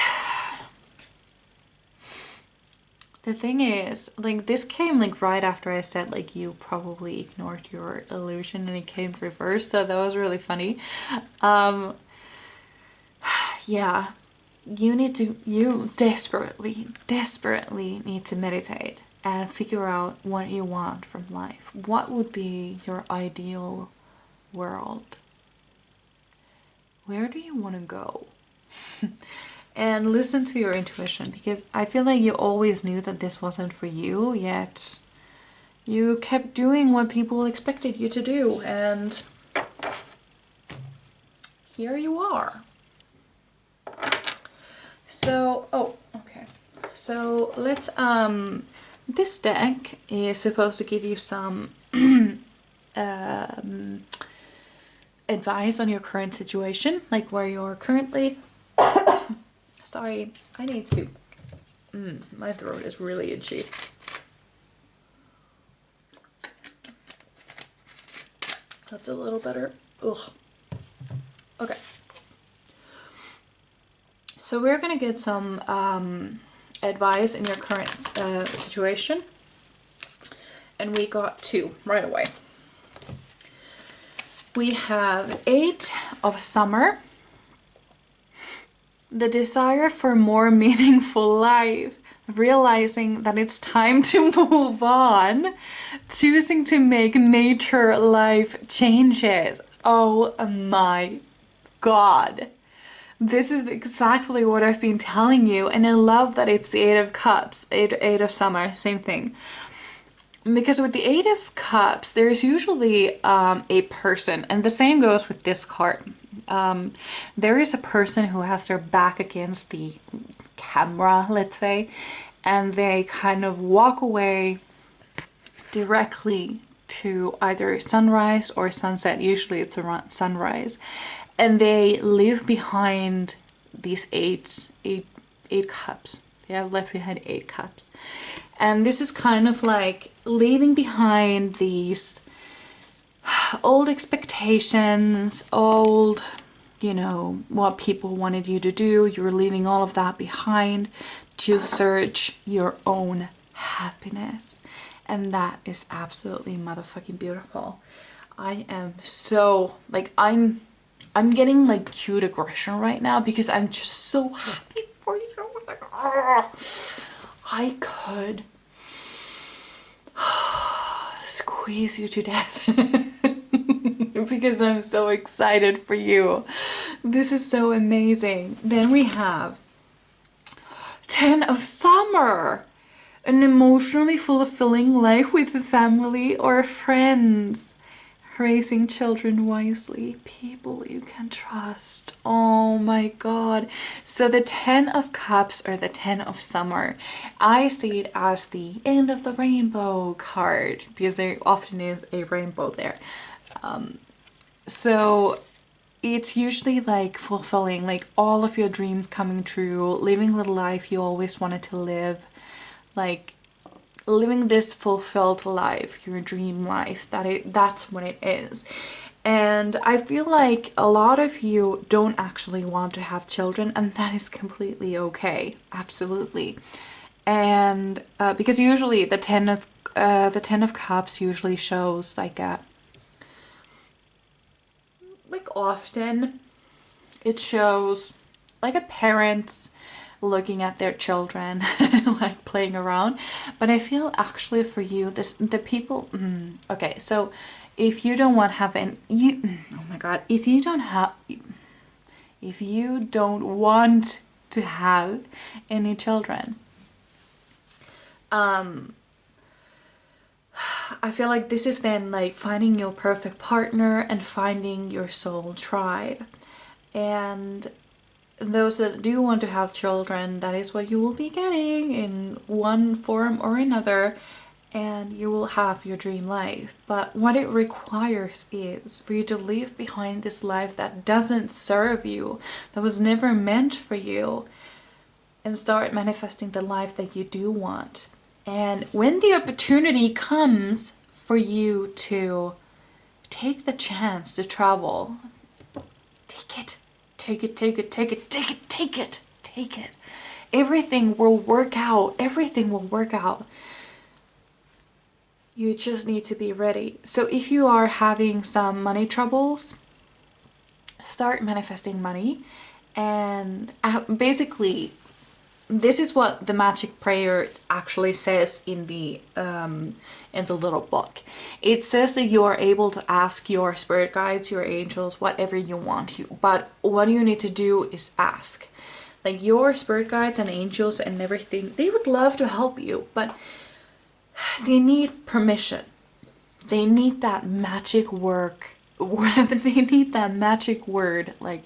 the thing is, like, this came like right after I said like you probably ignored your illusion and it came reversed, so that was really funny. Yeah, you desperately need to meditate and figure out what you want from life. What would be your ideal world? Where do you want to go? And listen to your intuition, because I feel like you always knew that this wasn't for you, yet You kept doing what people expected you to do, and here you are. So, oh, okay. So let's, this deck is supposed to give you some advice on your current situation, like where you're currently. Sorry, I need to. My throat is really itchy. That's a little better. Ugh. Okay. So we're gonna get some advice in your current situation, and we got 2 right away. We have 8 of Summer, the desire for more meaningful life, realizing that it's time to move on, choosing to make major life changes. Oh my God. This is exactly what I've been telling you, and I love that it's the 8 of Cups, 8 of Summer, same thing. Because with the 8 of Cups, there's usually a person, and the same goes with this card. There is a person who has their back against the camera, let's say, and they kind of walk away directly to either sunrise or sunset. Usually it's around sunrise. And they leave behind these eight cups. They have left behind 8 cups. And this is kind of like leaving behind these old expectations, old, you know, what people wanted you to do. You're leaving all of that behind to search your own happiness. And that is absolutely motherfucking beautiful. I am so, like, I'm getting like cute aggression right now because I'm just so happy for you. Like, oh, I could squeeze you to death because I'm so excited for you. This is so amazing. Then we have 10 of Summer, an emotionally fulfilling life with a family or friends. Raising children wisely, people you can trust. Oh my God. So the 10 of Cups or the 10 of Summer, I see it as the end of the rainbow card because there often is a rainbow there. So it's usually like fulfilling like all of your dreams coming true, living the life you always wanted to live, like living this fulfilled life, your dream life. That's what it is. And I feel like a lot of you don't actually want to have children, and that is completely okay. Absolutely. And because usually the 10 of Cups usually shows like often it shows like a parent's looking at their children like playing around. But I feel actually for you the people okay, so if you don't want to have oh my God, if you don't want to have any children, I feel like this is then like finding your perfect partner and finding your soul tribe. And those that do want to have children, that is what you will be getting in one form or another, and you will have your dream life. But what it requires is for you to leave behind this life that doesn't serve you, that was never meant for you, and start manifesting the life that you do want. And when the opportunity comes for you to take the chance to travel, take it. Take it, take it, take it, take it, take it, take it. Everything will work out. Everything will work out. You just need to be ready. So if you are having some money troubles, start manifesting money. And basically, this is what the magic prayer actually says in the little book. It says that you are able to ask your spirit guides, your angels, whatever you want to, but what you need to do is ask. Like your spirit guides and angels and everything, they would love to help you, but they need permission. They need that magic work. They need that magic word, like,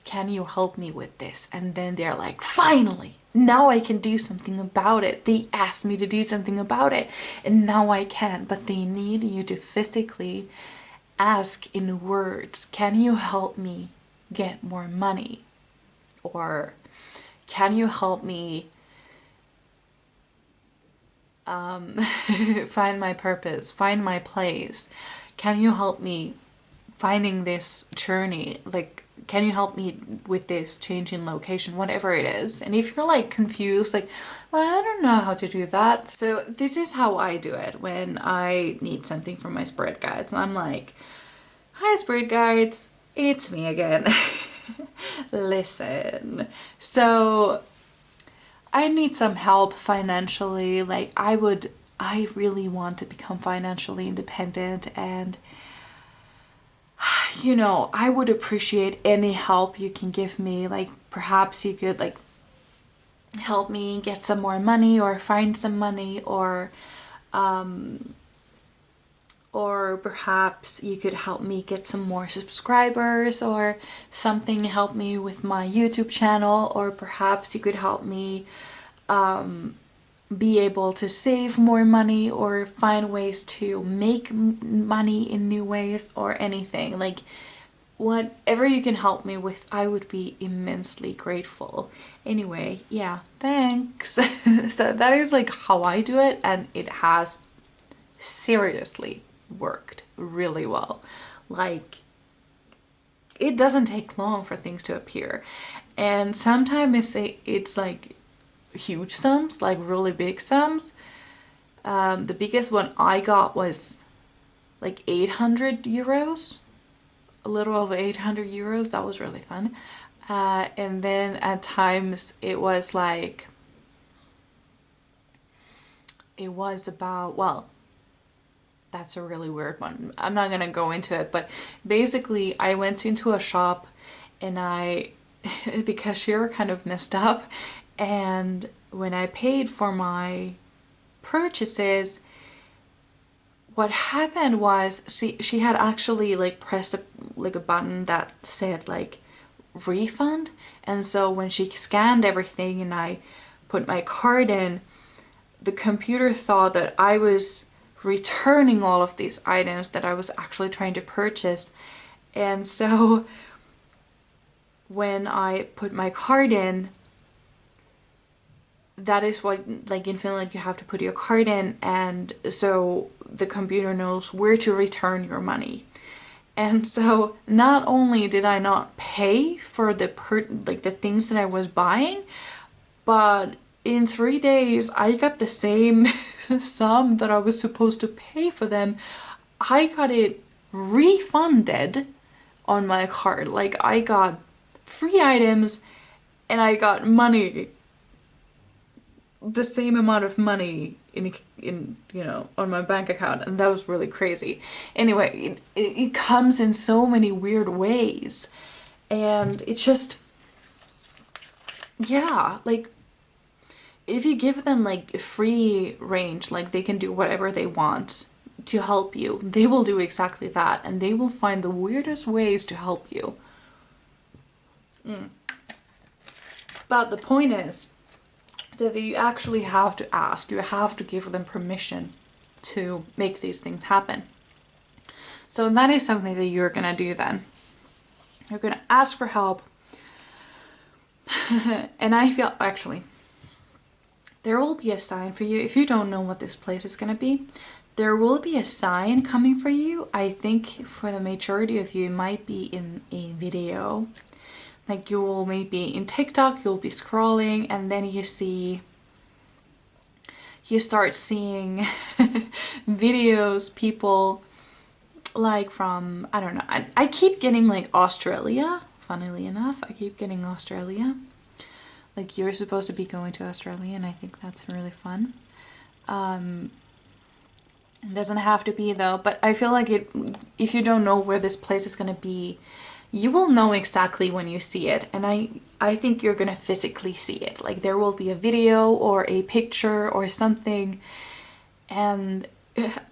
can you help me with this? And then they're like, finally, now I can do something about it. They asked me to do something about it, and now I can. But they need you to physically ask in words, can you help me get more money? Or can you help me find my purpose, find my place? Can you help me finding this journey? Like, can you help me with this change in location, whatever it is? And if you're like confused, like, well, I don't know how to do that. So this is how I do it when I need something from my spirit guides. And I'm like, hi spirit guides, it's me again. Listen, so I need some help financially. Like, I really want to become financially independent, and you know, I would appreciate any help you can give me. Like, perhaps you could like help me get some more money, or find some money, or perhaps you could help me get some more subscribers or something, help me with my YouTube channel, or perhaps you could help me be able to save more money, or find ways to make money in new ways, or anything. Like, whatever you can help me with, I would be immensely grateful. Anyway, yeah, thanks. So that is like how I do it, and it has seriously worked really well. Like, it doesn't take long for things to appear, and sometimes it's like huge sums, like really big sums. The biggest one I got was like 800 euros, a little over 800 euros. That was really fun. And then at times it was like, it was about, well, that's a really weird one. I'm not gonna go into it, but basically I went into a shop and the cashier kind of messed up, and when I paid for my purchases, what happened was she had actually like pressed a button that said like refund, and so when she scanned everything and I put my card in, the computer thought that I was returning all of these items that I was actually trying to purchase. And so when I put my card in, that is what, like in Finland, you have to put your card in, and so the computer knows where to return your money. And so not only did I not pay for the things that I was buying, but in 3 days I got the same sum that I was supposed to pay for them. I got it refunded on my card. Like, I got free items and I got money, the same amount of money in you know, on my bank account, and that was really crazy. Anyway, it comes in so many weird ways, and it's just, yeah, like, if you give them like free range, like they can do whatever they want to help you, they will do exactly that, and they will find the weirdest ways to help you. But the point is that you actually have to ask, you have to give them permission to make these things happen. So that is something that you're gonna do then. You're gonna ask for help. And I feel, actually, there will be a sign for you. If you don't know what this place is gonna be, there will be a sign coming for you. I think for the majority of you, it might be in a video. Like, you will maybe in TikTok, you'll be scrolling, and then you start seeing videos, people like from, I don't know, I keep getting like Australia, funnily enough, I keep getting Australia. Like, you're supposed to be going to Australia, and I think that's really fun. It doesn't have to be though, but I feel like if you don't know where this place is gonna be, you will know exactly when you see it, and I think you're gonna physically see it. Like, there will be a video or a picture or something, And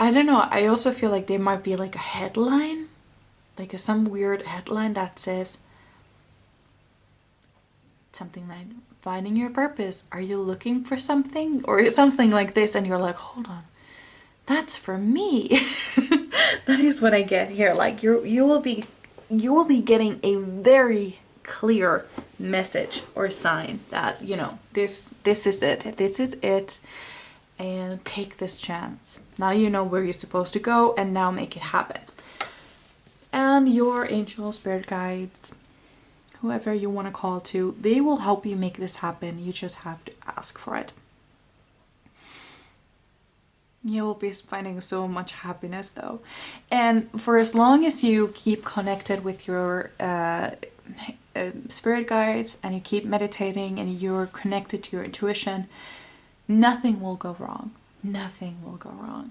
I don't know, I also feel like there might be like a headline, like some weird headline that says something like finding your purpose, are you looking for something, or something like this, and you're like, hold on, that's for me. That is what I get here. Like you will be getting a very clear message or sign that, you know, this is it, and take this chance. Now you know where you're supposed to go, and now make it happen. And your angel, spirit guides, whoever you want to call to, they will help you make this happen. You just have to ask for it. You will be finding so much happiness though. And for as long as you keep connected with your spirit guides, and you keep meditating, and you're connected to your intuition, nothing will go wrong. Nothing will go wrong.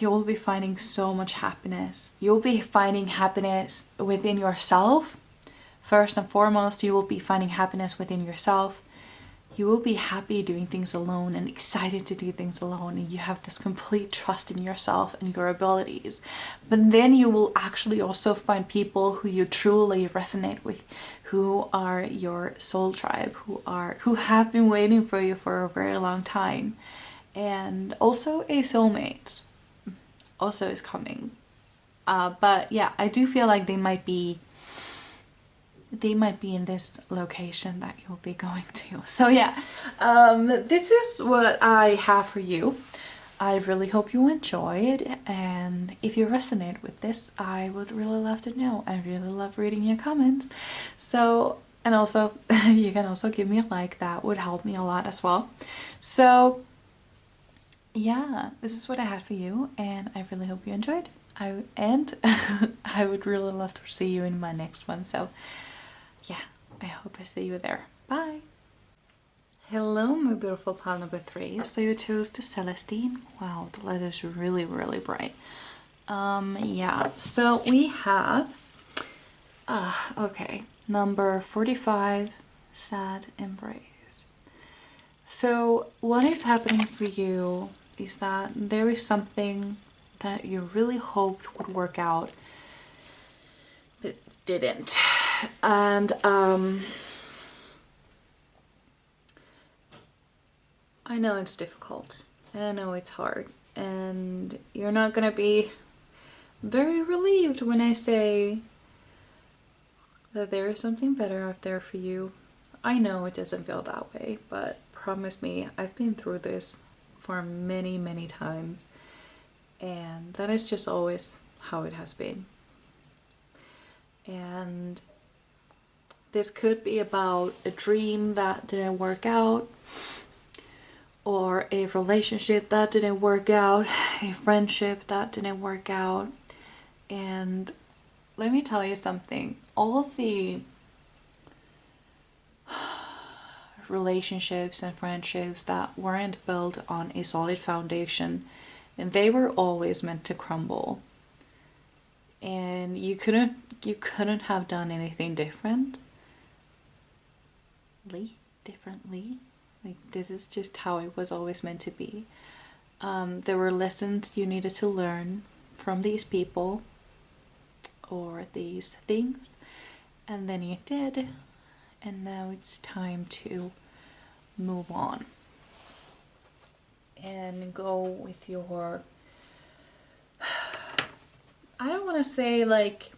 You will be finding so much happiness. You'll be finding happiness within yourself. First and foremost, you will be finding happiness within yourself. You will be happy doing things alone and excited to do things alone, and you have this complete trust in yourself and your abilities. But then you will actually also find people who you truly resonate with, who are your soul tribe, who have been waiting for you for a very long time. And also a soulmate also is coming. But yeah, I do feel like they might be in this location that you'll be going to. So yeah, this is what I have for you. I really hope you enjoyed, and if you resonate with this, I would really love to know. I really love reading your comments. So, and also you can also give me a like, that would help me a lot as well. So yeah, this is what I had for you, and I really hope you enjoyed. I would really love to see you in my next one. So yeah, I hope I see you there. Bye! Hello, my beautiful pile number 3. So you chose the Celestine. Wow, the letter's really, really bright. Yeah, so we have, okay, number 45, Sad Embrace. So what is happening for you is that there is something that you really hoped would work out that didn't. And I know it's difficult, and I know it's hard, and you're not gonna be very relieved when I say that there is something better out there for you. I know it doesn't feel that way, but promise me, I've been through this for many, many times, and that is just always how it has been. And this could be about a dream that didn't work out, or a relationship that didn't work out, a friendship that didn't work out. And let me tell you something, all of the relationships and friendships that weren't built on a solid foundation, and they were always meant to crumble. And you couldn't have done anything differently. Like, this is just how it was always meant to be. There were lessons you needed to learn from these people or these things, and then you did, and now it's time to move on and go with your, I don't want to say like,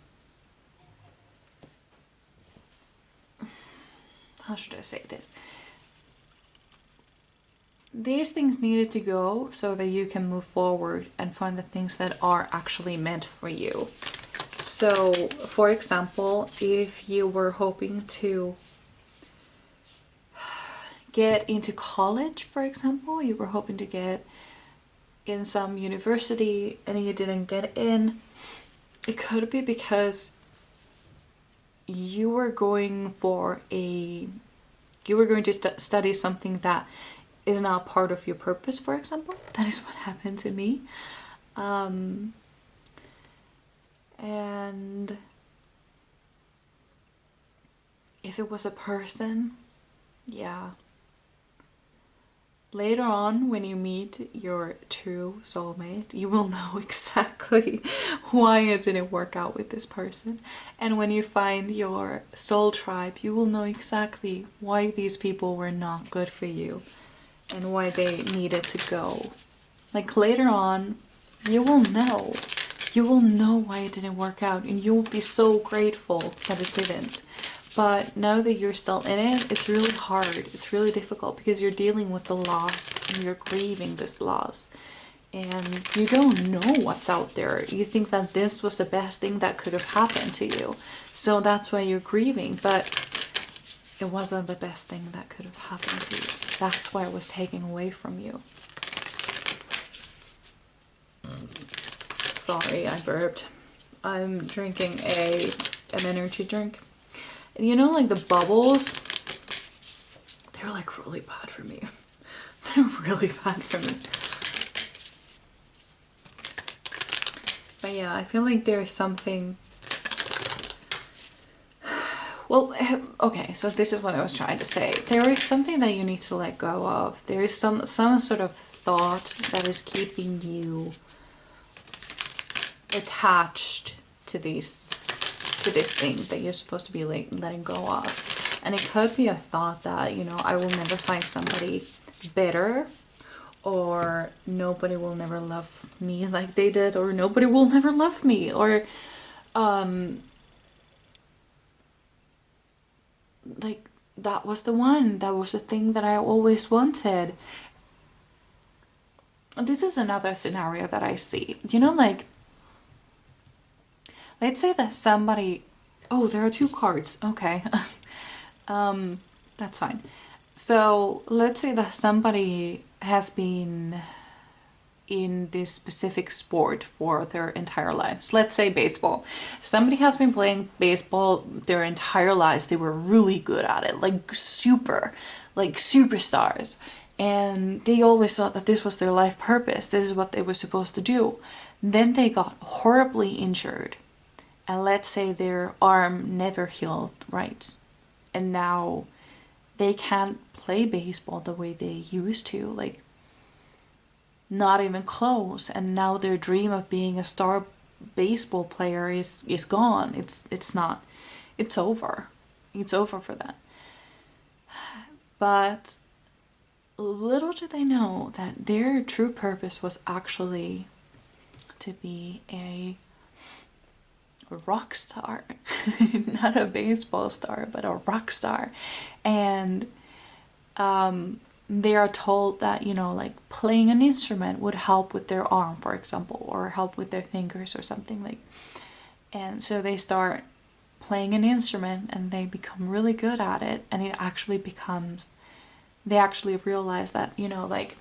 how should I say this? These things needed to go so that you can move forward and find the things that are actually meant for you. So, for example, if you were hoping to get into college, for example, you were hoping to get in some university and you didn't get in, it could be because you were going to study something that is not part of your purpose, for example. That is what happened to me. And if it was a person, yeah, Later on, when you meet your true soulmate, you will know exactly why it didn't work out with this person. And when you find your soul tribe, you will know exactly why these people were not good for you and why they needed to go. Like later on, you will know. You will know why it didn't work out, and you'll be so grateful that it didn't. But now that you're still in it, it's really hard. It's really difficult because you're dealing with the loss and you're grieving this loss. And you don't know what's out there. You think that this was the best thing that could have happened to you. So that's why you're grieving. But it wasn't the best thing that could have happened to you. That's why it was taken away from you. Sorry, I burped. I'm drinking an energy drink. And you know, like the bubbles, they're like really bad for me. They're really bad for me. But yeah, I feel like there's something... Well, okay, so this is what I was trying to say. There is something that you need to let go of. There is some sort of thought that is keeping you attached to this thing that you're supposed to be like letting go of. And it could be a thought that, you know, I will never find somebody better, or nobody will never love me like they did, or nobody will never love me, or like that was the one, that was the thing that I always wanted. This is another scenario that I see, you know, like let's say that somebody... Oh, there are two cards. Okay. That's fine. So let's say that somebody has been in this specific sport for their entire lives. Let's say baseball. Somebody has been playing baseball their entire lives. They were really good at it, like superstars. And they always thought that this was their life purpose. This is what they were supposed to do. Then they got horribly injured. And let's say their arm never healed right. And now they can't play baseball the way they used to. Like, not even close. And now their dream of being a star baseball player is gone. It's not. It's over. It's over for that. But little do they know that their true purpose was actually to be a rock star. Not a baseball star, but a rock star. And they are told that, you know, like playing an instrument would help with their arm, for example, or help with their fingers or something like. And so they start playing an instrument and they become really good at it, and it actually becomes... They actually realize that, you know, like,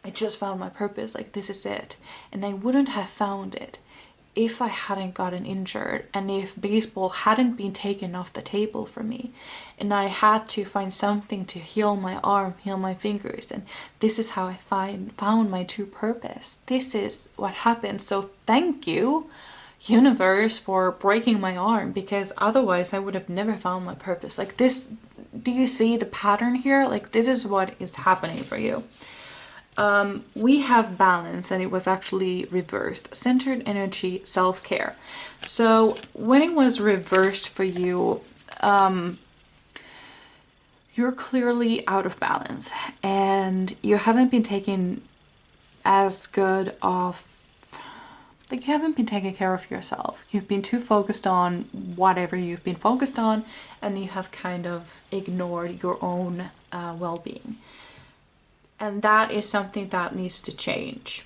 I just found my purpose, like this is it. And I wouldn't have found it if I hadn't gotten injured, and if baseball hadn't been taken off the table for me, and I had to find something to heal my arm, heal my fingers, and this is how I found my true purpose. This is what happened. So thank you, universe, for breaking my arm, because otherwise I would have never found my purpose. Like this, do you see the pattern here? Like this is what is happening for you. We have balance, and it was actually reversed. Centered energy, self-care. So when it was reversed for you, you're clearly out of balance, and you haven't been taking as good of... Like, you haven't been taking care of yourself. You've been too focused on whatever you've been focused on, and you have kind of ignored your own well-being. And that is something that needs to change.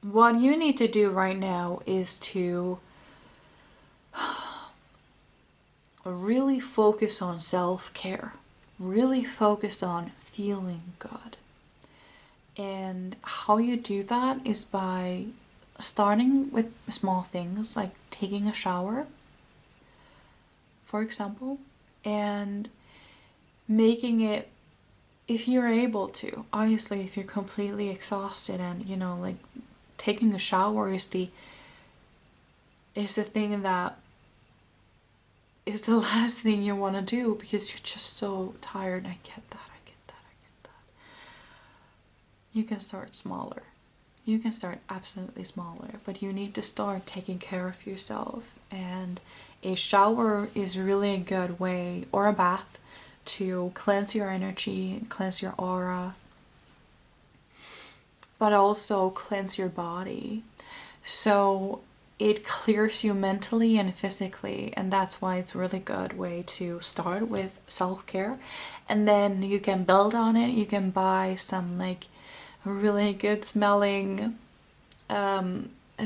What you need to do right now is to really focus on self-care. Really focus on feeling good. And how you do that is by starting with small things like taking a shower, for example, and making it, if you're able to, obviously if you're completely exhausted, and you know, like taking a shower is the thing that is the last thing you want to do because you're just so tired. I get that, I get that, I get that. You can start smaller. You can start absolutely smaller, but you need to start taking care of yourself. And a shower is really a good way, or a bath, to cleanse your energy, cleanse your aura, but also cleanse your body. So it clears you mentally and physically, and that's why it's a really good way to start with self-care. And then you can build on it. You can buy some like really good smelling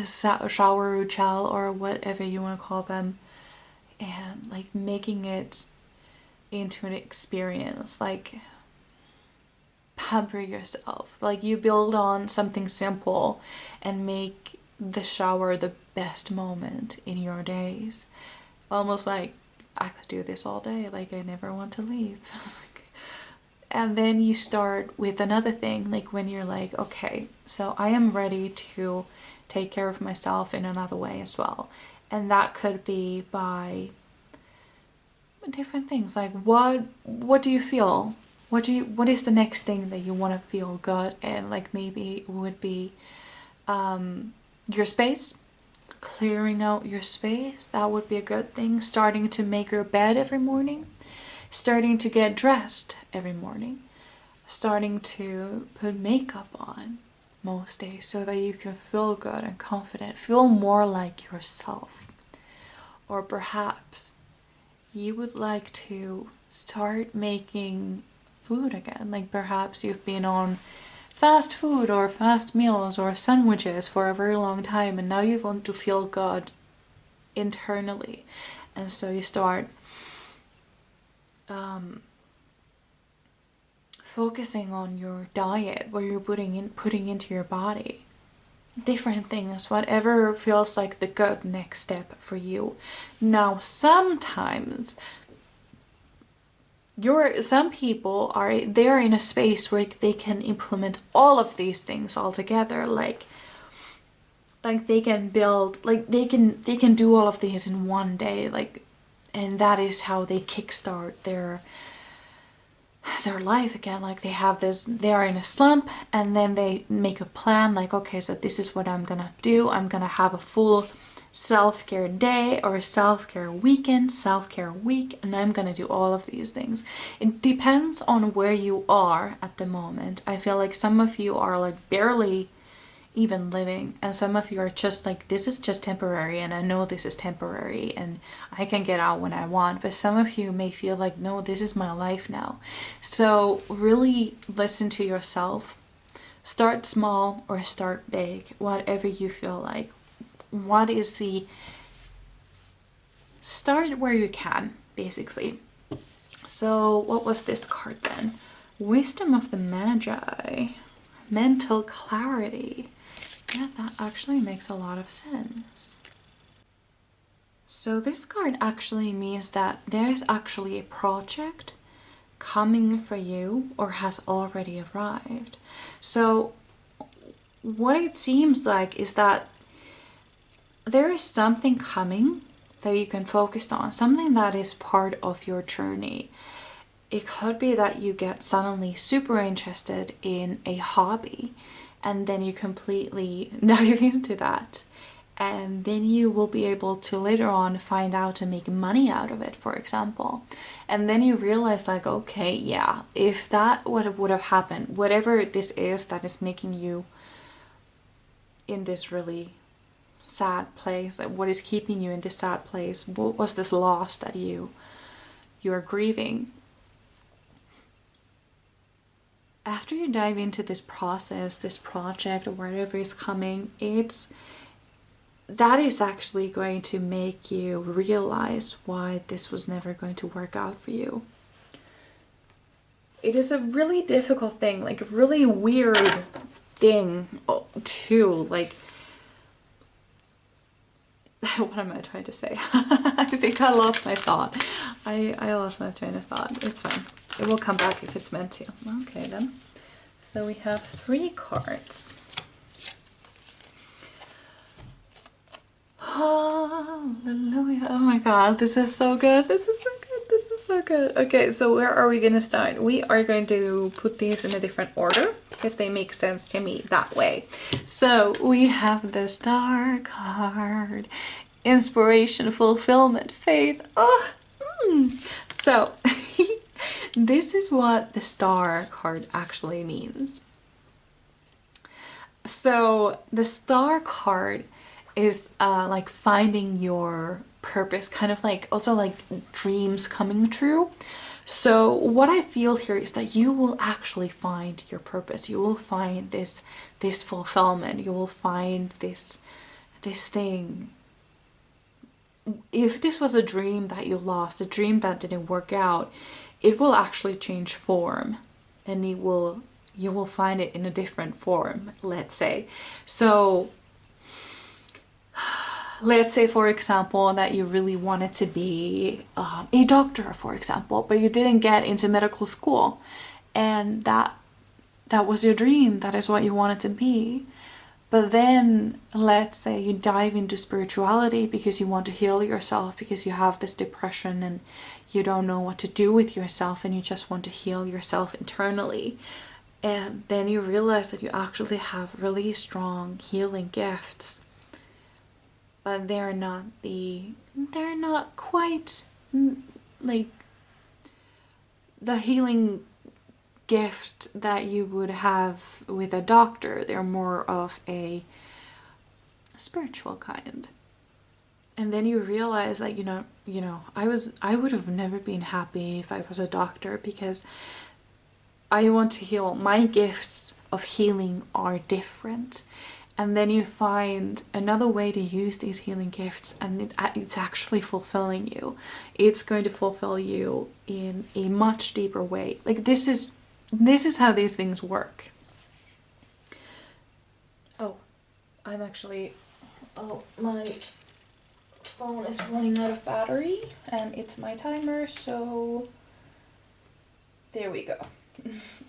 shower gel or whatever you want to call them, and like making it into an experience, like pamper yourself. Like you build on something simple and make the shower the best moment in your days. Almost like I could do this all day, like I never want to leave. And then you start with another thing, like when you're like, okay, so I am ready to take care of myself in another way as well. And that could be by different things, like what do you feel? What is the next thing that you want to feel good? And like maybe it would be your space, clearing out your space. That would be a good thing. Starting to make your bed every morning, starting to get dressed every morning, starting to put makeup on most days so that you can feel good and confident, feel more like yourself. Or perhaps you would like to start making food again. Like perhaps you've been on fast food or fast meals or sandwiches for a very long time, and now you want to feel good internally, and so you start focusing on your diet, what you're putting into your body, different things, whatever feels like the good next step for you. Now sometimes some people they're in a space where they can implement all of these things all together, like they can build, like they can do all of these in one day, like, and that is how they kickstart their life again. Like they are in a slump, and then they make a plan, like, okay, so this is what I'm gonna do. I'm gonna have a full self-care day or a self-care weekend, self-care week, and I'm gonna do all of these things. It depends on where you are at the moment. I feel like some of you are like barely even living, and some of you are just like, this is just temporary, and I know this is temporary and I can get out when I want. But some of you may feel like, no, this is my life now. So really listen to yourself. Start small or start big, whatever you feel like. Start where you can, basically. So what was this card then? Wisdom of the Magi, mental clarity. Yeah, that actually makes a lot of sense. So this card actually means that there's actually a project coming for you or has already arrived. So what it seems like is that there is something coming that you can focus on, something that is part of your journey. It could be that you get suddenly super interested in a hobby, and then you completely dive into that, and then you will be able to later on find out to make money out of it, for example. And then you realize, like, okay, yeah, if that would have happened, whatever this is that is making you in this really sad place, like what is keeping you in this sad place, what was this loss that you're grieving. After you dive into this process, this project, or whatever is coming, that is actually going to make you realize why this was never going to work out for you. It is a really difficult thing, like a really weird thing too, like, what am I trying to say? I think I lost my thought. I lost my train of thought. It's fine. It will come back if it's meant to. Okay then. So we have 3 cards. Hallelujah. Oh my god, this is so good. This is so good. This is so good. Okay, so where are we gonna start? We are going to put these in a different order because they make sense to me that way. So we have the star card. Inspiration, fulfillment, faith. Oh, So this is what the star card actually means. So the star card is like finding your purpose, kind of like also like dreams coming true. So what I feel here is that you will actually find your purpose. You will find this fulfillment. You will find this thing. If this was a dream that you lost, a dream that didn't work out, it will actually change form, and you will find it in a different form, let's say. So let's say, for example, that you really wanted to be a doctor, for example, but you didn't get into medical school, and that was your dream. That is what you wanted to be. But then, let's say you dive into spirituality because you want to heal yourself, because you have this depression and you don't know what to do with yourself, and you just want to heal yourself internally. And then you realize that you actually have really strong healing gifts, but they're not quite like the healing gift that you would have with a doctor. They're more of a spiritual kind. And then you realize that I would have never been happy if I was a doctor, because I want to heal. My gifts of healing are different. And then you find another way to use these healing gifts, and it's actually fulfilling you. It's going to fulfill you in a much deeper way. Like this is how these things work. Oh, my phone is running out of battery, and it's my timer, so there we go.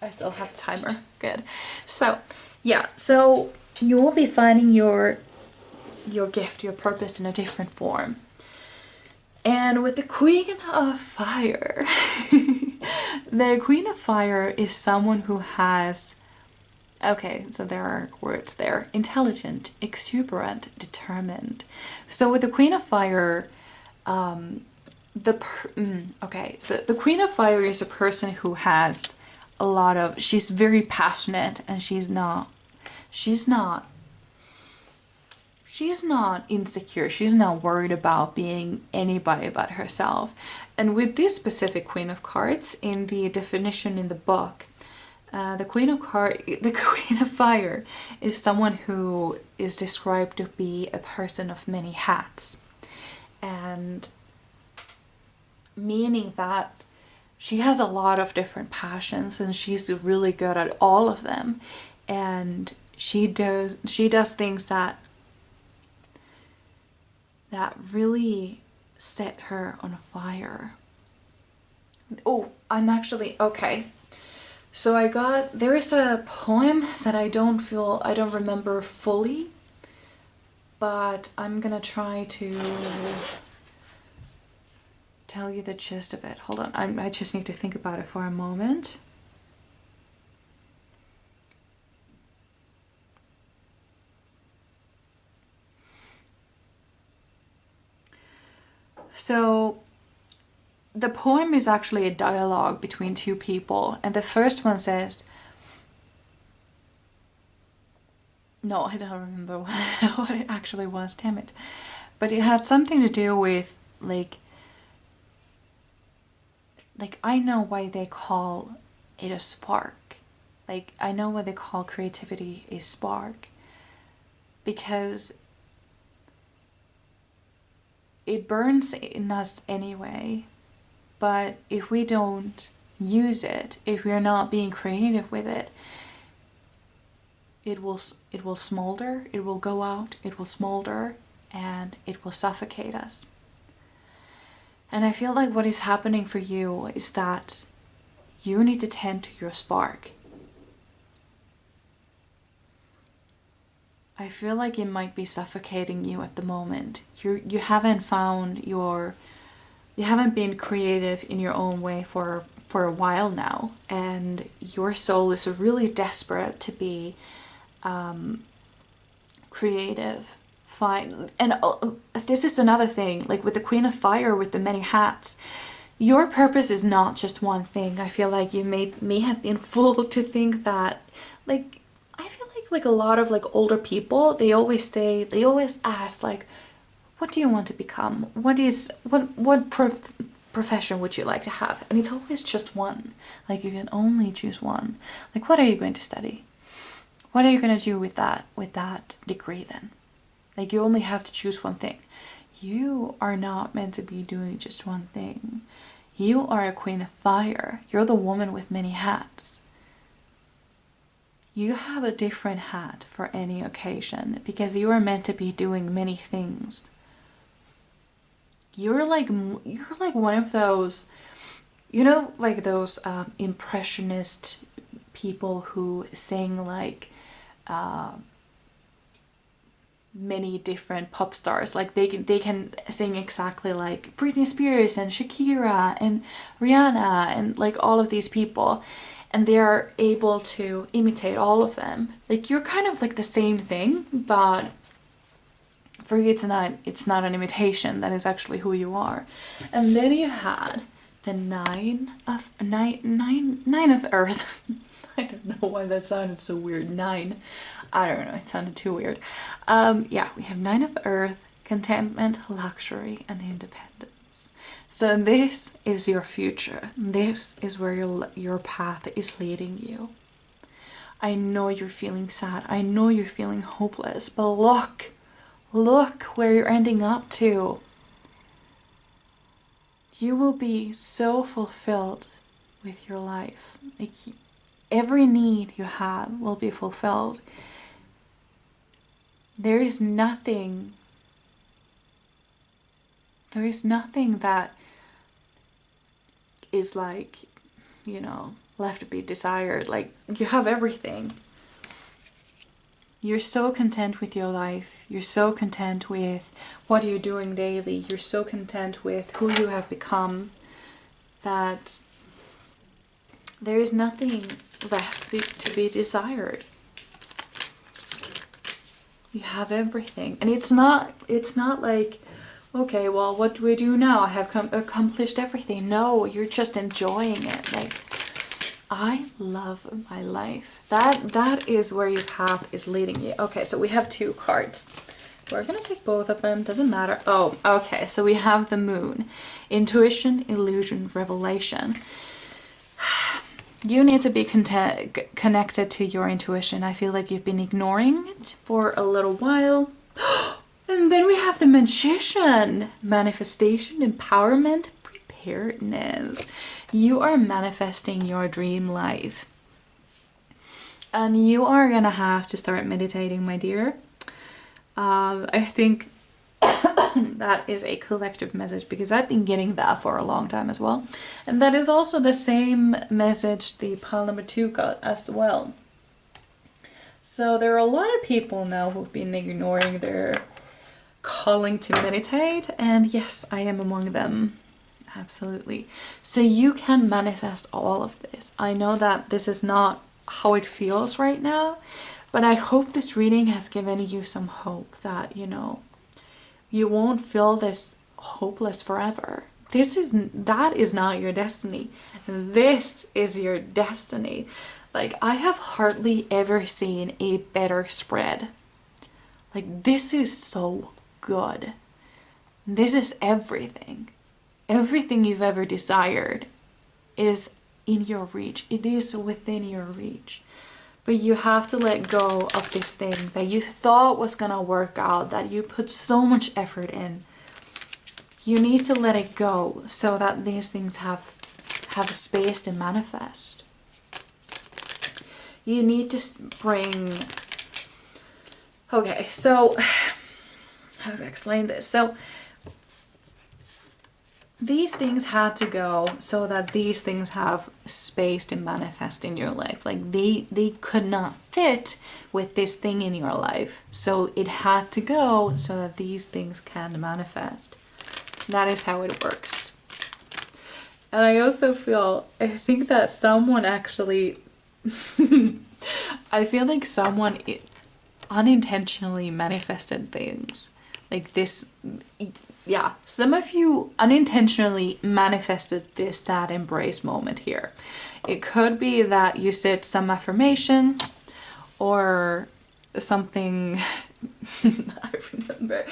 I still have a timer. Good. So, yeah, so you will be finding your gift, your purpose in a different form. And with the Queen of Fire, the Queen of Fire is someone who has, okay, so there are words there: intelligent, exuberant, determined. So with the Queen of Fire, so the Queen of Fire is a person who has a lot of, she's very passionate, and she's not insecure. She's not worried about being anybody but herself. And with this specific Queen of Cards, in the definition in the book, the Queen of Fire is someone who is described to be a person of many hats, and meaning that she has a lot of different passions, and she's really good at all of them, and she does things that really set her on fire. Oh, okay. So there is a poem that I don't remember fully, but I'm gonna try to tell you the gist of it. Hold on, I just need to think about it for a moment. So the poem is actually a dialogue between two people, and the first one says, no, I don't remember what it actually was, damn it. But it had something to do with like I know why they call it a spark. Like, I know why they call creativity a spark, because it burns in us anyway, but if we don't use it, if we're not being creative with it, it will smolder, it will go out, it will smolder, and it will suffocate us. And I feel like what is happening for you is that you need to tend to your spark. I feel like it might be suffocating you at the moment. You haven't found your, you haven't been creative in your own way for a while now, and your soul is really desperate to be creative. Fine. And this is another thing, like with the Queen of Fire, with the many hats, your purpose is not just one thing. I feel like you may have been fooled to think that, like, I feel like a lot of like older people, they always ask like, what do you want to become? What profession would you like to have? And it's always just one. Like, you can only choose one. Like, what are you going to study? What are you going to do with that degree then? Like, you only have to choose one thing. You are not meant to be doing just one thing. You are a Queen of Fire. You're the woman with many hats. You have a different hat for any occasion because you are meant to be doing many things. You're like one of those, you know, like those impressionist people who sing like many different pop stars. Like they can sing exactly like Britney Spears and Shakira and Rihanna and like all of these people, and they are able to imitate all of them. Like, you're kind of like the same thing, but for you it's not an imitation. That is actually who you are. And then you had the nine of earth. I don't know why that sounded so weird. Nine. I don't know, it sounded too weird. Yeah, we have 9 of earth, contentment, luxury, and independence. So this is your future. This is where your path is leading you. I know you're feeling sad. I know you're feeling hopeless, but look where you're ending up to. You will be so fulfilled with your life. Like, every need you have will be fulfilled. There is nothing that is like, you know, left to be desired. Like, you have everything. You're so content with your life. You're so content with what you're doing daily. You're so content with who you have become that there is nothing left to be desired. You have everything. And it's not like, okay, well, what do we do now? I have accomplished everything. No, you're just enjoying it. Like, I love my life. That is where your path is leading you. Okay, so we have 2 cards. We're gonna take both of them, doesn't matter. Oh, okay, so we have the moon. Intuition, illusion, revelation. You need to be connected to your intuition. I feel like you've been ignoring it for a little while. And then we have the magician. Manifestation, empowerment, preparedness. You are manifesting your dream life. And you are gonna have to start meditating, my dear. I think that is a collective message, because I've been getting that for a long time as well. And that is also the same message the pile number 2 got as well. So there are a lot of people now who've been ignoring their calling to meditate, and yes, I am among them. Absolutely. So you can manifest all of this. I know that this is not how it feels right now, but I hope this reading has given you some hope that, you know, you won't feel this hopeless forever. That is not your destiny. This is your destiny. Like, I have hardly ever seen a better spread. Like, this is so good. This is everything. Everything you've ever desired is in your reach. It is within your reach. But you have to let go of this thing that you thought was gonna work out, that you put so much effort in. You need to let it go so that these things have space to manifest. You need to bring... Okay, so how to explain this? So these things had to go so that these things have space to manifest in your life. Like they could not fit with this thing in your life. So it had to go so that these things can manifest. That is how it works. And I also feel, I think that someone actually, I feel like someone unintentionally manifested things like this. Yeah, some of you unintentionally manifested this sad embrace moment here. It could be that you said some affirmations or something. I remember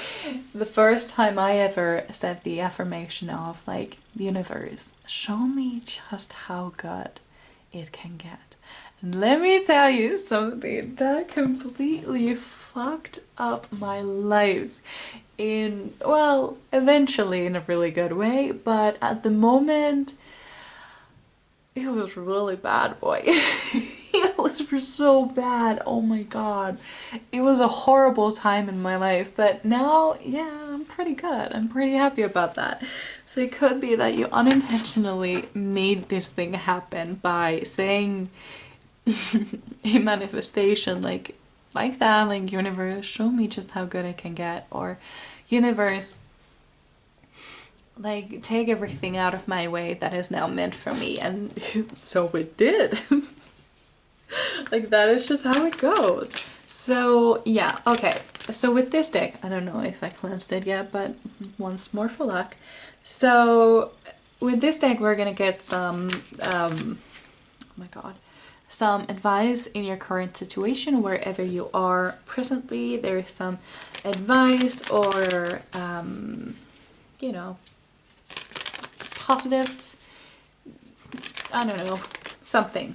the first time I ever said the affirmation of like, universe, show me just how good it can get. And let me tell you something that completely fucked up my life in, well, eventually in a really good way, but at the moment it was really bad, boy. It was so bad. Oh my god. It was a horrible time in my life, but now, yeah, I'm pretty good. I'm pretty happy about that. So it could be that you unintentionally made this thing happen by saying a manifestation like that, like, universe, show me just how good it can get, or universe, like, take everything out of my way that is now meant for me. And so it did. Like, that is just how it goes. So yeah, okay, so with this deck, I don't know if I cleansed it yet, but once more for luck. So with this deck we're gonna get some oh my god, some advice in your current situation wherever you are presently. There is some advice or you know, positive, I don't know, something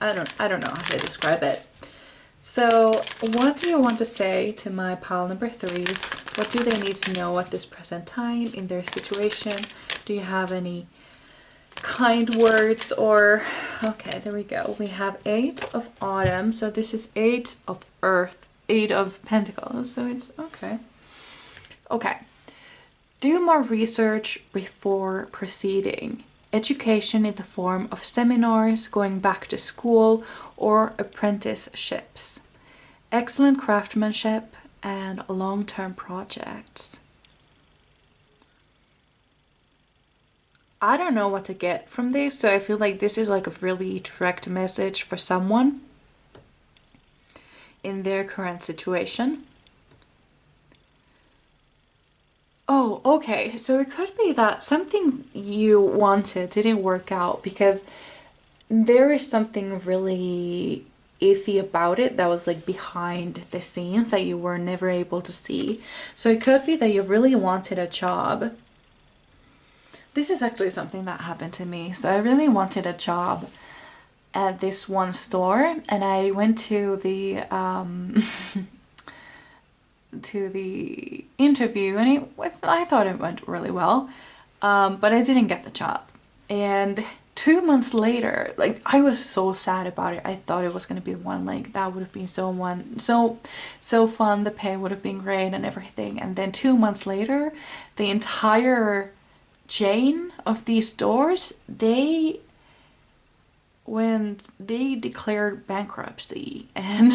I don't know how to describe it. So what do you want to say to my pile number 3s? What do they need to know at this present time in their situation? Do you have any kind words? Or, okay, there we go. We have 8 of Autumn, so this is 8 of Earth, 8 of Pentacles, so it's okay. Okay, do more research before proceeding. Education in the form of seminars, going back to school, or apprenticeships. Excellent craftsmanship and long-term projects. I don't know what to get from this, so I feel like this is like a really direct message for someone in their current situation. Oh, okay, so it could be that something you wanted didn't work out because there is something really iffy about it that was like behind the scenes that you were never able to see. So it could be that you really wanted a job. This is actually something that happened to me. So I really wanted a job at this one store, and I went to the to the interview, and I thought it went really well, but I didn't get the job. And 2 months later, like, I was so sad about it. I thought it was going to be one, like, that would have been so fun, the pay would have been great and everything. And then 2 months later, the entire chain of these stores, they declared bankruptcy, and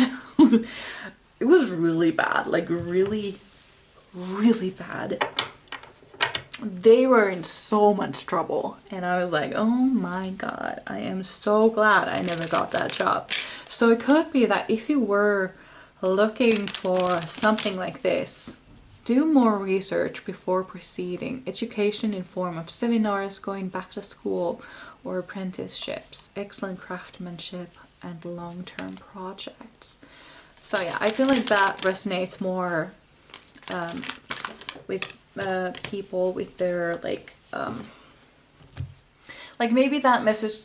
it was really bad, like really bad. They were in so much trouble, and I was like, oh my god, I am so glad I never got that job. So it could be that if you were looking for something like this, do more research before proceeding. Education in form of seminars, going back to school, or apprenticeships. Excellent craftsmanship and long-term projects. So yeah, I feel like that resonates more with people with their like maybe that message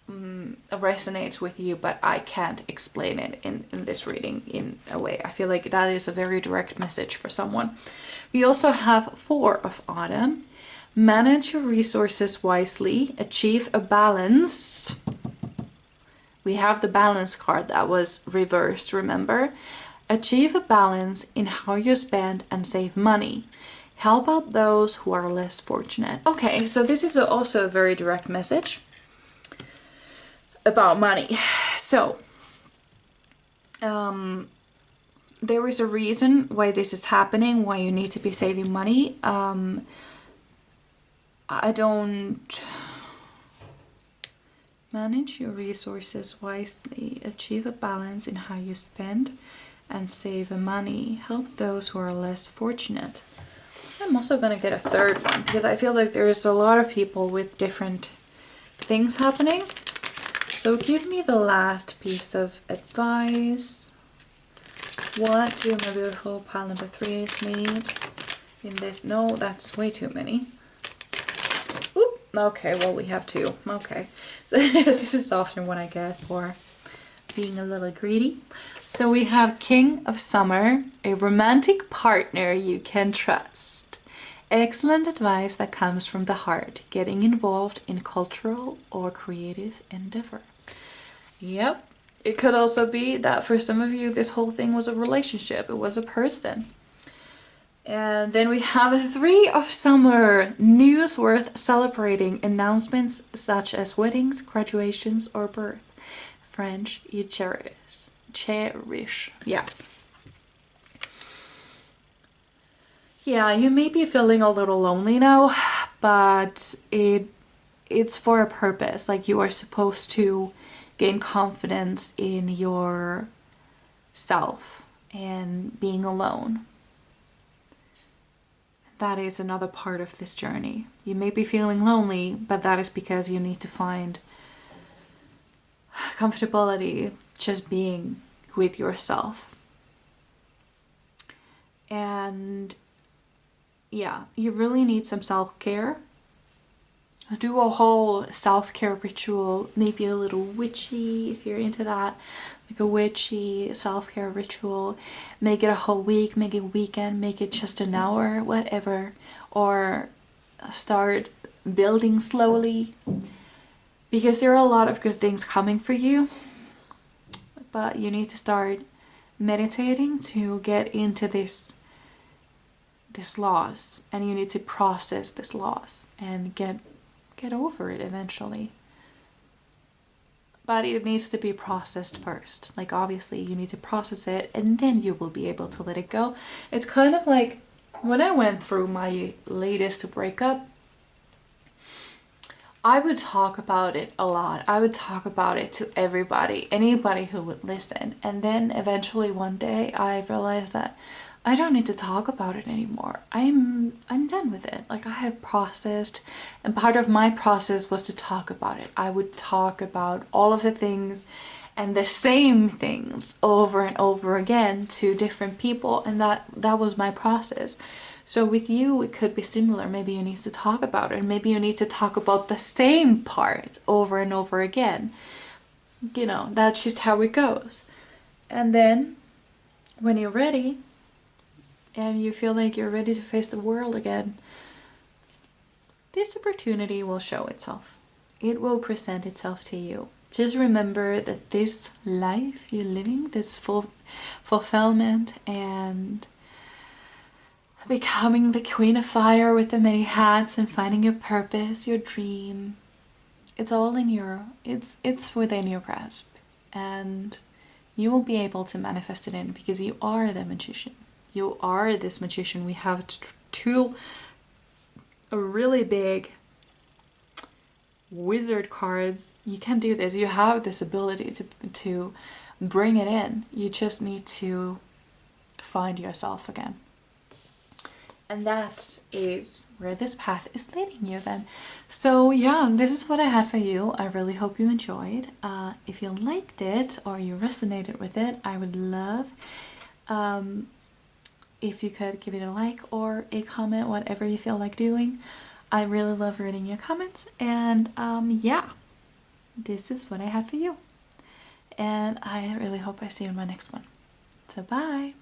resonates with you, but I can't explain it in this reading in a way. I feel like that is a very direct message for someone. We also have 4 of Autumn. Manage your resources wisely, achieve a balance. We have the balance card that was reversed, remember? Achieve a balance in how you spend and save money. Help out those who are less fortunate. Okay, so this is also a very direct message about money. So, there is a reason why this is happening, why you need to be saving money. I don't... Manage your resources wisely, achieve a balance in how you spend, and save money. Help those who are less fortunate. I'm also gonna get a third one because I feel like there's a lot of people with different things happening. So give me the last piece of advice. What do my beautiful pile number 3s need in this? No, that's way too many. Oop, okay, well we have 2. Okay, so this is often what I get for being a little greedy. So we have King of Summer, a romantic partner you can trust. Excellent advice that comes from the heart, getting involved in cultural or creative endeavor. Yep, it could also be that for some of you this whole thing was a relationship, it was a person. And then we have a 3 of Summer, news worth celebrating, announcements such as weddings, graduations, or birth. French, you cherish. Yeah. Yeah, you may be feeling a little lonely now, but it's for a purpose. Like, you are supposed to gain confidence in your self and being alone. That is another part of this journey. You may be feeling lonely, but that is because you need to find comfortability just being with yourself. And yeah, you really need some self-care. Do a whole self-care ritual, maybe a little witchy if you're into that, like a witchy self-care ritual. Make it a whole week, make it a weekend, make it just an hour, whatever. Or start building slowly, because there are a lot of good things coming for you, but you need to start meditating to get into this loss, and you need to process this loss and get over it eventually. But it needs to be processed first. Like, obviously you need to process it and then you will be able to let it go. It's kind of like when I went through my latest breakup, I would talk about it a lot. I would talk about it to everybody, anybody who would listen. And then eventually one day I realized that I don't need to talk about it anymore. I'm done with it. Like, I have processed, and part of my process was to talk about it. I would talk about all of the things and the same things over and over again to different people, and that was my process. So with you, it could be similar. Maybe you need to talk about it. Maybe you need to talk about the same part over and over again. You know, that's just how it goes. And then when you're ready and you feel like you're ready to face the world again, this opportunity will show itself. It will present itself to you. Just remember that this life you're living, this fulfillment and becoming the queen of fire with the many hats and finding your purpose, your dream, it's all in it's within your grasp, and you will be able to manifest it in, because you are the magician. You are this magician. We have two really big wizard cards. You can do this. You have this ability to bring it in. You just need to find yourself again. And that is where this path is leading you then. So yeah, this is what I had for you. I really hope you enjoyed. If you liked it or you resonated with it, I would love if you could give it a like or a comment, whatever you feel like doing. I really love reading your comments. And yeah, this is what I had for you. And I really hope I see you in my next one. So bye!